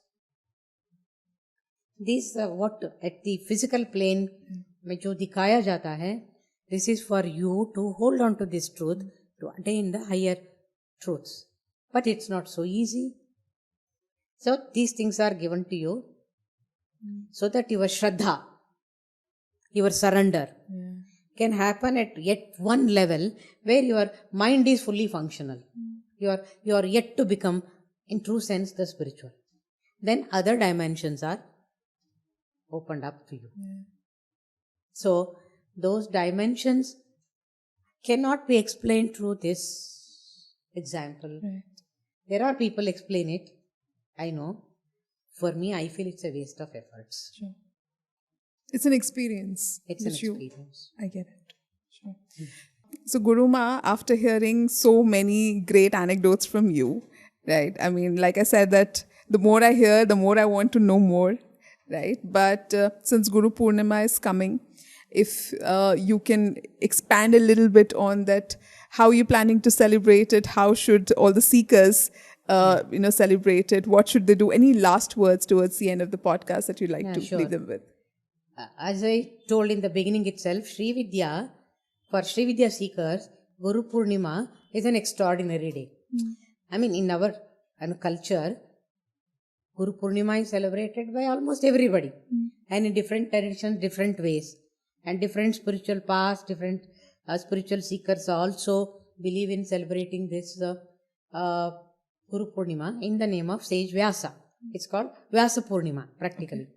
These what at the physical plane में जो दिखाया जाता है, this is for you to hold on to this truth to attain the higher truths. But it's not so easy. So these things are given to you so that your Shraddha, your surrender can happen at yet one level where your mind is fully functional. You are yet to become, in true sense, the spiritual. Then other dimensions are opened up to you. So those dimensions cannot be explained through this example. There are people explain it, I know. For me, I feel it's a waste of efforts. Sure. It's an experience. It's an experience. I get it. Sure. So Guru Ma, after hearing so many great anecdotes from you, right? I mean, like I said, that the more I hear, the more I want to know more, right? But since Guru Purnima is coming, if you can expand a little bit on that, how you're planning to celebrate it, how should all the seekers celebrate it, what should they do? Any last words towards the end of the podcast that you'd like to leave them with? As I told in the beginning itself, Srividya, for Srividya seekers, Guru Purnima is an extraordinary day. I mean, in our and culture, Guru Purnima is celebrated by almost everybody, and in different traditions, different ways, and different spiritual paths, different spiritual seekers also believe in celebrating this Guru Purnima in the name of sage Vyasa. It's called Vyasa Purnima, practically.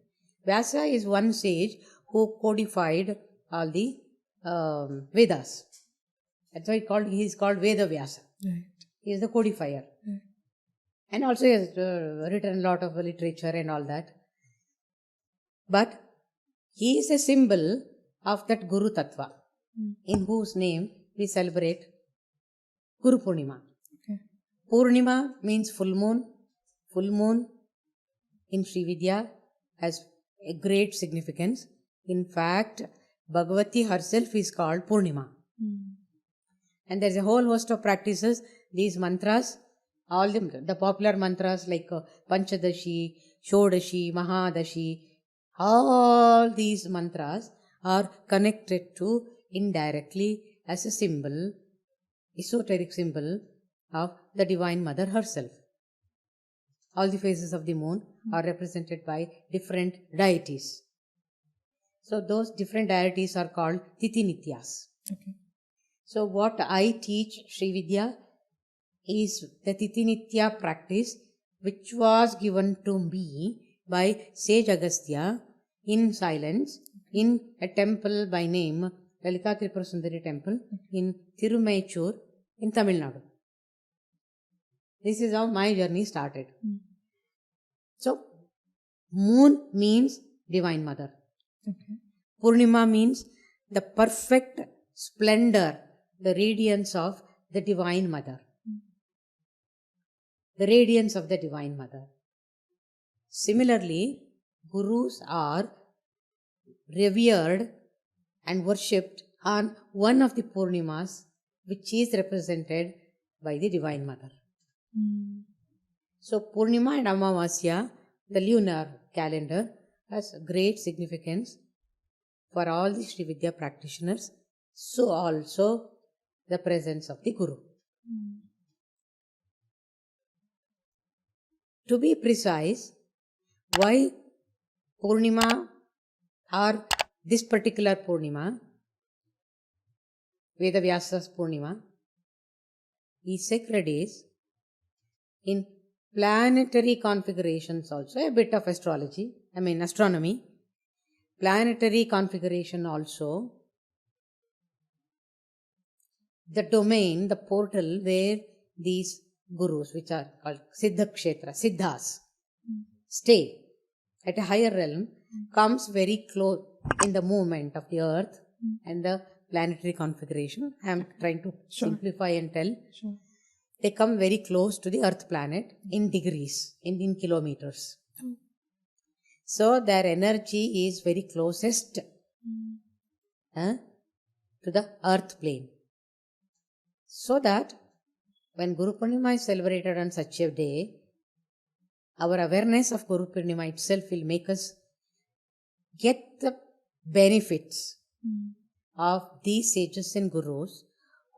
Vyasa is one sage who codified all the Vedas. That's why he is called Veda Vyasa. Right. He is the codifier. Right. And also he has written a lot of literature and all that. But he is a symbol of that Guru Tattva, in whose name we celebrate Guru Purnima. Okay. Purnima means full moon. Full moon in Srividya has a great significance. In fact, Bhagavati herself is called Purnima. And there is a whole host of practices. These mantras, all the popular mantras like Panchadashi, Shodashi, Mahadashi, all these mantras are connected to indirectly as a symbol, esoteric symbol of the Divine Mother herself. All the phases of the moon are represented by different deities. So those different deities are called Tithi Nityas. Okay. So what I teach Srividya is the Tithi Nitya practice which was given to me by Sage Agastya in silence in a temple by name Lalita Tripura Sundari temple in Tirumaichur in Tamil Nadu. This is how my journey started. So, moon means Divine Mother. Okay. Purnima means the perfect splendor, the radiance of the Divine Mother. The radiance of the Divine Mother. Similarly, Gurus are revered and worshipped on one of the Purnimas which is represented by the Divine Mother. So, Purnima and Amavasya, the lunar calendar, has great significance for all the Srividya practitioners. So, also the presence of the Guru. To be precise, why Purnima or this particular Purnima, Veda Vyasa's Purnima, is sacred days in planetary configurations also, a bit of astronomy, planetary configuration also, the domain, the portal where these gurus, which are called Siddhas, stay at a higher realm, comes very close in the movement of the earth and the planetary configuration. I am trying to simplify and tell. Sure. They come very close to the earth planet in degrees, in kilometers. So their energy is very closest to the earth plane. So that when Guru Purnima is celebrated on such a day, our awareness of Guru Purnima itself will make us get the benefits of these sages and gurus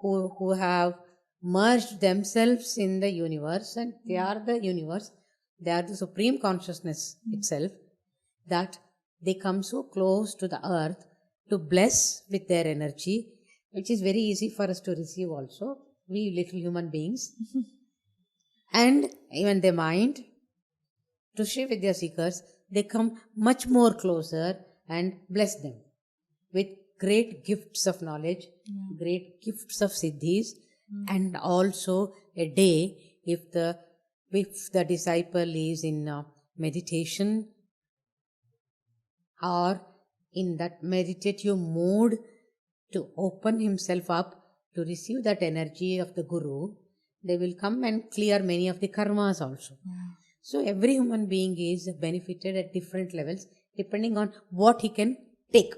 who have merged themselves in the universe, and they are the universe, they are the supreme consciousness itself, that they come so close to the earth to bless with their energy, which is very easy for us to receive also, we little human beings. And even the mind, to Srividya seekers, they come much more closer and bless them with great gifts of knowledge, great gifts of Siddhis, and also a day if the disciple is in meditation or in that meditative mood to open himself up to receive that energy of the Guru, they will come and clear many of the karmas also. So every human being is benefited at different levels depending on what he can take,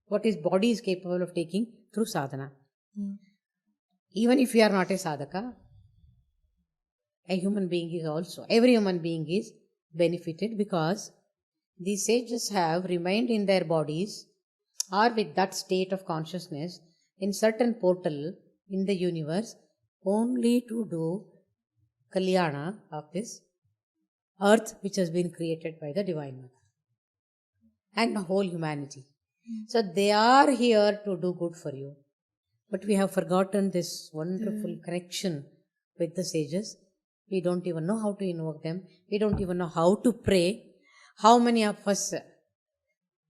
what his body is capable of taking through sadhana. Even if you are not a sadhaka, every human being is benefited because these sages have remained in their bodies or with that state of consciousness in certain portal in the universe only to do Kalyana of this earth which has been created by the Divine Mother and the whole humanity. So they are here to do good for you. But we have forgotten this wonderful connection with the sages. We don't even know how to invoke them. We don't even know how to pray. How many of us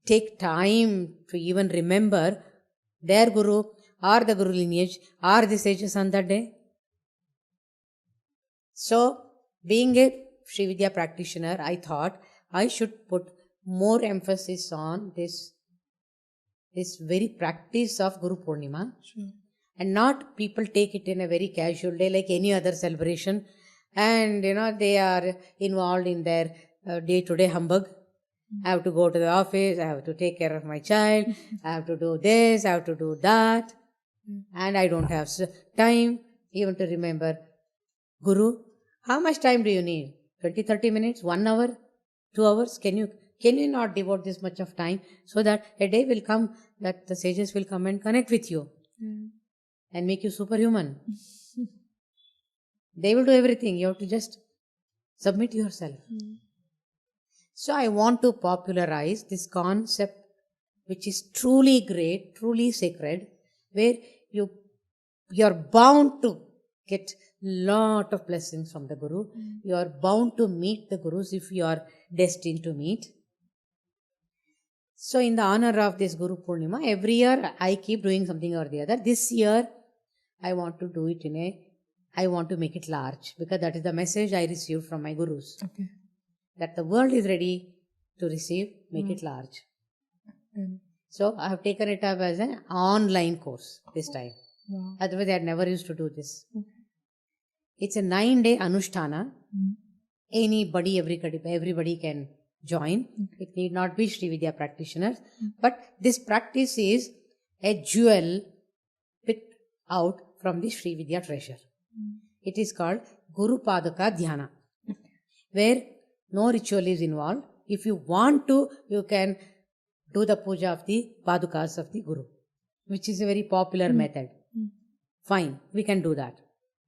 take time to even remember their Guru or the Guru lineage or the sages on that day? So, being a Srividya practitioner, I thought I should put more emphasis on this very practice of Guru Purnima. Sure. And not people take it in a very casual day like any other celebration, and they are involved in their day-to-day humbug. I have to go to the office, I have to take care of my child, I have to do this, I have to do that, and I don't have time even to remember Guru. How much time do you need? 20-30 minutes, 1 hour, 2 hours? Can you not devote this much of time so that a day will come that the sages will come and connect with you and make you superhuman? They will do everything. You have to just submit yourself. So I want to popularize this concept which is truly great, truly sacred, where you're bound to get lot of blessings from the Guru. You are bound to meet the Gurus if you are destined to meet. So in the honor of this Guru Purnima, every year I keep doing something or the other. This year I want to do it I want to make it large, because that is the message I received from my Gurus. Okay. That the world is ready to receive, make it large. So I have taken it up as an online course this time. Wow. Otherwise I had never used to do this. It's a 9-day Anushtana. Anybody, everybody can join. It need not be Srividya practitioners. But this practice is a jewel picked out from the Srividya treasure. It is called Guru Padaka Dhyana, where no ritual is involved. If you want to, you can do the puja of the Padukas of the Guru, which is a very popular method. Fine, we can do that.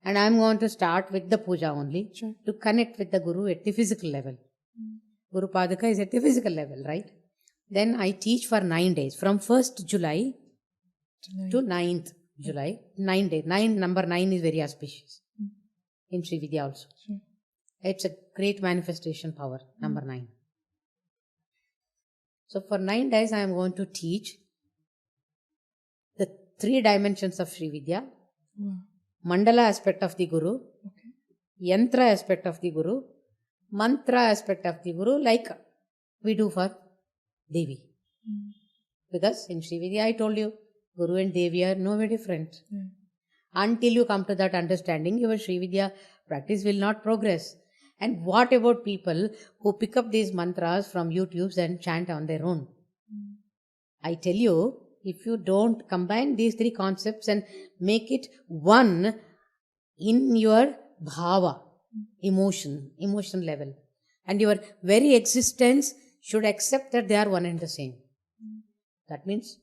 And I am going to start with the puja only to connect with the Guru at the physical level. Guru Padaka is at the physical level, right? Then I teach for 9 days, from 1st July to 9th July. 9 days. Number 9 is very auspicious in Srividya also. It's a great manifestation power, number 9. So for 9 days I am going to teach the 3 dimensions of Srividya. Mandala aspect of the Guru, Yantra aspect of the Guru, Mantra aspect of the Guru, like we do for Devi. Because in Srividya I told you, Guru and Devi are no way different. Until you come to that understanding, your Srividya practice will not progress. And what about people who pick up these mantras from YouTubes and chant on their own? I tell you, if you don't combine these 3 concepts and make it one in your bhava, emotion level, and your very existence should accept that they are one and the same. That means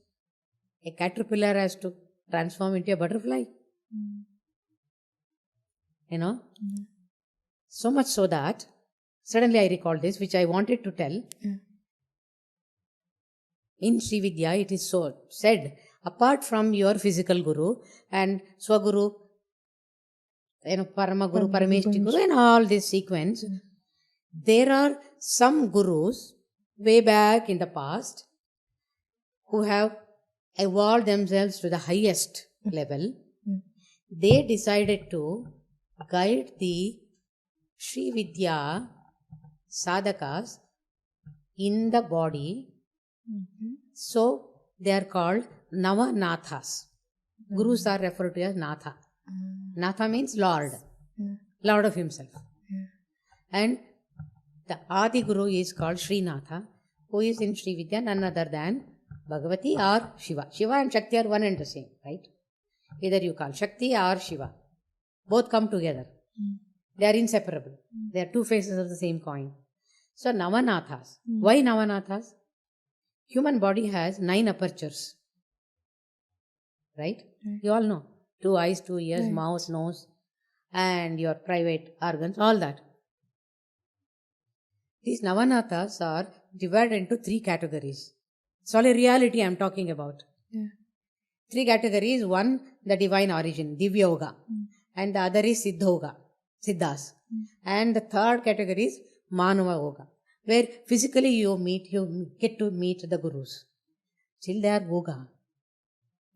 a caterpillar has to transform into a butterfly. So much so that suddenly I recalled this, which I wanted to tell. In Srividya, it is so said, apart from your physical Guru and Swaguru, Parama Guru, Parameshti Guru, and all this sequence, there are some Gurus way back in the past who have evolved themselves to the highest level. They decided to guide the Srividya sadhakas in the body. So they are called Navanathas. Gurus are referred to as Natha. Natha means Lord. Lord of himself. And the Adi Guru is called Srinatha, who is in Srividya none other than Bhagavati or Shiva. Shiva and Shakti are one and the same, right? Either you call Shakti or Shiva. Both come together. They are inseparable. They are 2 faces of the same coin. So Navanathas. Why Navanathas? Human body has 9 apertures. Right? You all know. 2 eyes, 2 ears, mouth, nose. and your private organs, all that. These Navanathas are divided into 3 categories. It's all a reality I'm talking about. Yeah. 3 categories. One, the divine origin, Divya Yoga. And the other is Siddhoga, Siddhas. And the third category is Manava Yoga, where physically you get to meet the gurus. Still they are Yoga.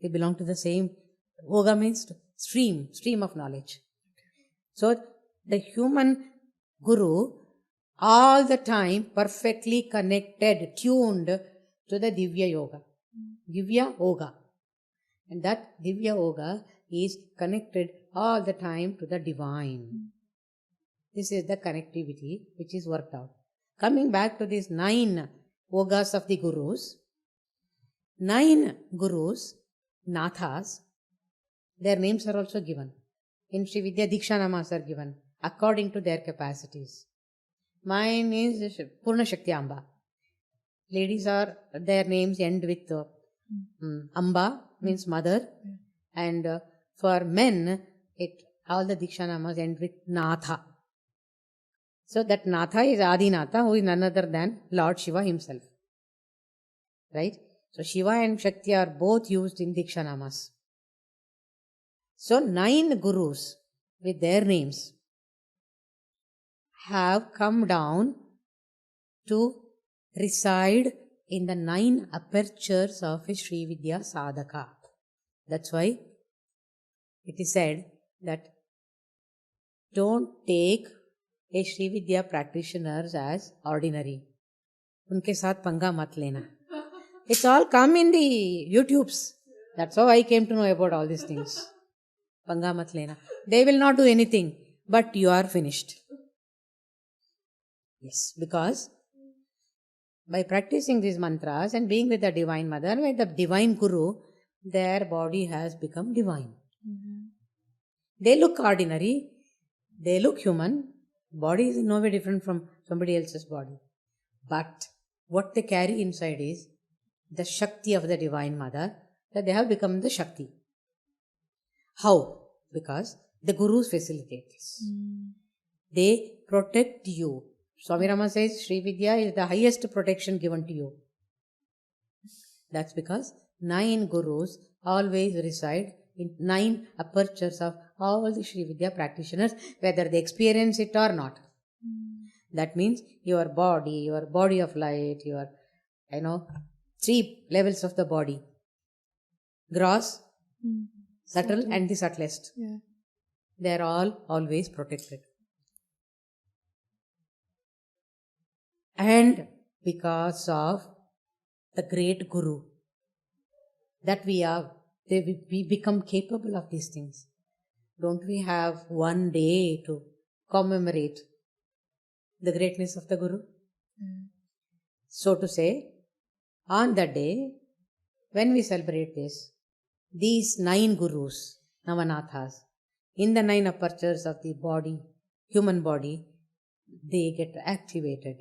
They belong to the same. Yoga means stream of knowledge. So the human guru all the time perfectly connected, tuned to the Divya Yoga. Divya Yoga. And that Divya Yoga is connected all the time to the divine. This is the connectivity which is worked out. Coming back to these 9 yogas of the gurus, 9 gurus, nathas, their names are also given. In Srividya, deeksha namas are given according to their capacities. Mine is Purna Shakti Amba. Ladies are, their names end with Amba, means mother. And for men, all the Diksha namas end with Natha. So that Natha is Adinatha, who is none other than Lord Shiva himself. Right? So Shiva and Shakti are both used in Diksha namas. So 9 gurus with their names have come down to reside in the 9 apertures of a Srividya sadhaka. That's why it is said that don't take a Srividya practitioners as ordinary. Unke saath panga mat lena. It's all come in the YouTubes. That's how I came to know about all these things. Panga mat lena. They will not do anything, but you are finished. Yes, because by practicing these mantras and being with the Divine Mother, with the Divine Guru, their body has become divine. They look ordinary, they look human, body is in no way different from somebody else's body. But what they carry inside is the Shakti of the Divine Mother, that they have become the Shakti. How? Because the Gurus facilitate this. They protect you. Swami Rama says Srividya is the highest protection given to you. That's because 9 Gurus always reside in 9 apertures of all the Srividya practitioners, whether they experience it or not. That means your body of light, your 3 levels of the body. Gross, subtle and the subtlest. Yeah. They are all always protected. And because of the great Guru, that we become capable of these things. Don't we have one day to commemorate the greatness of the Guru? So to say, on that day, when we celebrate this, these 9 Gurus, Navanathas, in the 9 apertures of the body, human body, they get activated.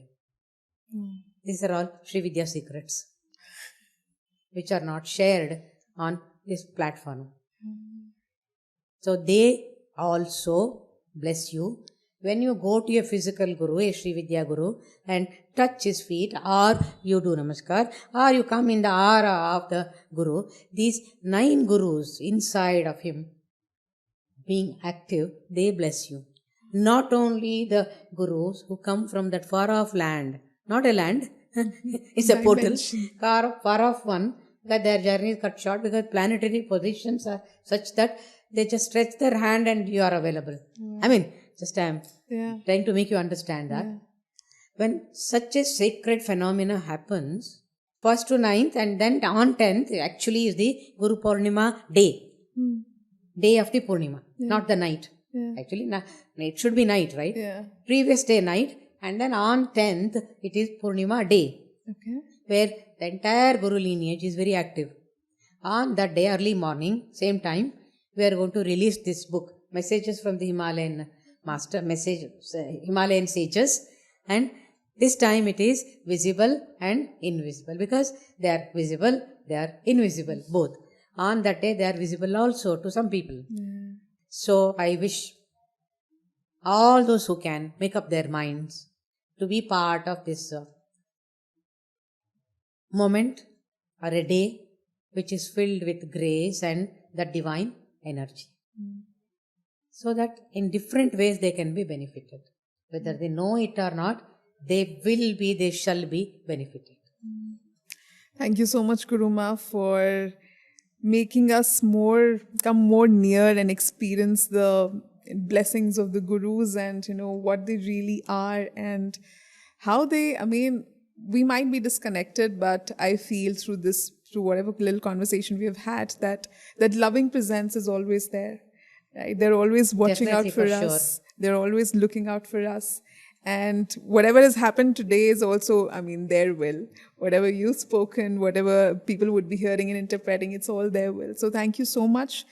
These are all Srividya secrets, which are not shared on this platform. So they also bless you. When you go to a physical Guru, a Srividya Guru, and touch his feet, or you do Namaskar, or you come in the aura of the Guru, these 9 Gurus inside of him being active, they bless you. Not only the Gurus who come from that far off land, not a land, it's a portal, far off one, that their journey is cut short because planetary positions are such that they just stretch their hand and you are available. I mean, just I'm trying to make you understand that. When such a sacred phenomena happens, 1st to 9th and then on 10th actually is the Guru Purnima day. Day of the Purnima, not the night. Actually, it should be night, right? Previous day night, and then on 10th, it is Purnima day. Where the entire Guru lineage is very active. On that day, early morning, same time, we are going to release this book, Messages from the Himalayan Master, Himalayan Sages. And this time it is visible and invisible, because they are visible, they are invisible, both. On that day, they are visible also to some people. So I wish all those who can make up their minds to be part of this moment or a day which is filled with grace and the divine energy. So that in different ways they can be benefited. Whether they know it or not, they shall be benefited. Thank you so much, Guruma, for making us come more near and experience the blessings of the gurus and, what they really are and how we might be disconnected, but I feel through whatever little conversation we have had, that loving presence is always there. Right? They're always watching Definitely, out for for us. sure. They're always looking out for us. And whatever has happened today is also, their will. Whatever you've spoken, whatever people would be hearing and interpreting, it's all their will. So thank you so much.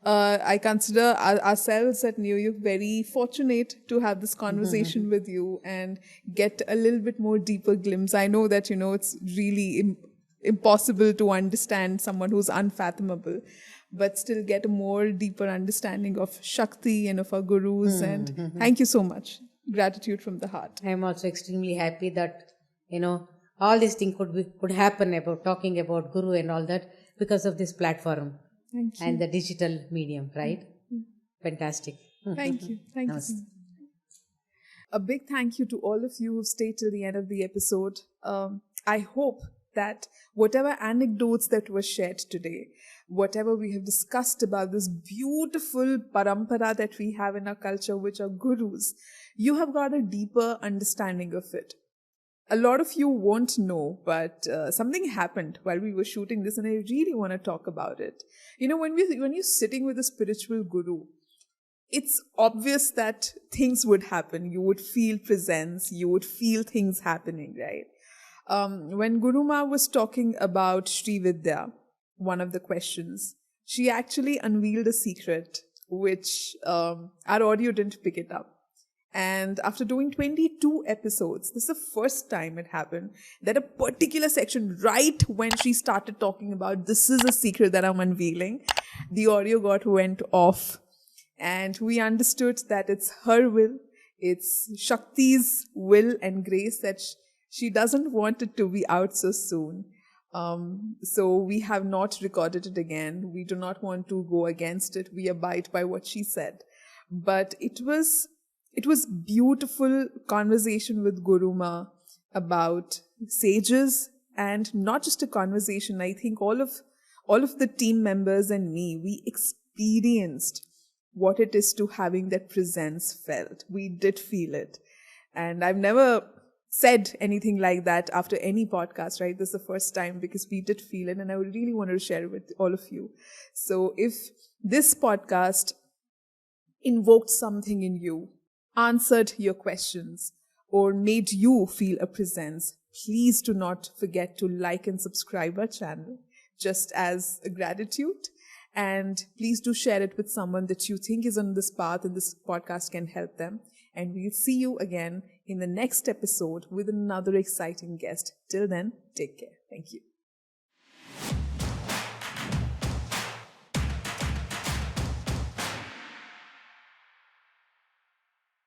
I consider ourselves at NeoYug very fortunate to have this conversation with you and get a little bit more deeper glimpse. I know that, it's really impossible to understand someone who's unfathomable, but still get a more deeper understanding of Shakti and of our gurus. And thank you so much. Gratitude from the heart. I am also extremely happy that, all these things could happen about talking about Guru and all that because of this platform. Thank you. And the digital medium, right? Fantastic. Thank you. Thank you. A big thank you to all of you who stayed till the end of the episode. I hope that whatever anecdotes that were shared today, whatever we have discussed about this beautiful parampara that we have in our culture, which are gurus, you have got a deeper understanding of it. A lot of you won't know, but something happened while we were shooting this, and I really want to talk about it. When you're sitting with a spiritual guru, it's obvious that things would happen. You would feel presence. You would feel things happening, right? When Guruma was talking about Srividya, one of the questions, she actually unveiled a secret, which our audio didn't pick it up. And after doing 22 episodes, this is the first time it happened that a particular section, right when she started talking about this is a secret that I'm unveiling, the audio went off. And we understood that it's her will, it's Shakti's will and grace that she doesn't want it to be out so soon. So we have not recorded it again. We do not want to go against it. We abide by what she said. But it was beautiful conversation with Guruma about sages, and not just a conversation. I think all of the team members and me, we experienced what it is to having that presence felt. We did feel it. And I've never said anything like that after any podcast, right? This is the first time because we did feel it, and I would really want to share it with all of you. So if this podcast invoked something in you, answered your questions, or made you feel a presence, please do not forget to like and subscribe our channel just as a gratitude. And please do share it with someone that you think is on this path and this podcast can help them. And we'll see you again in the next episode with another exciting guest. Till then, take care. Thank you.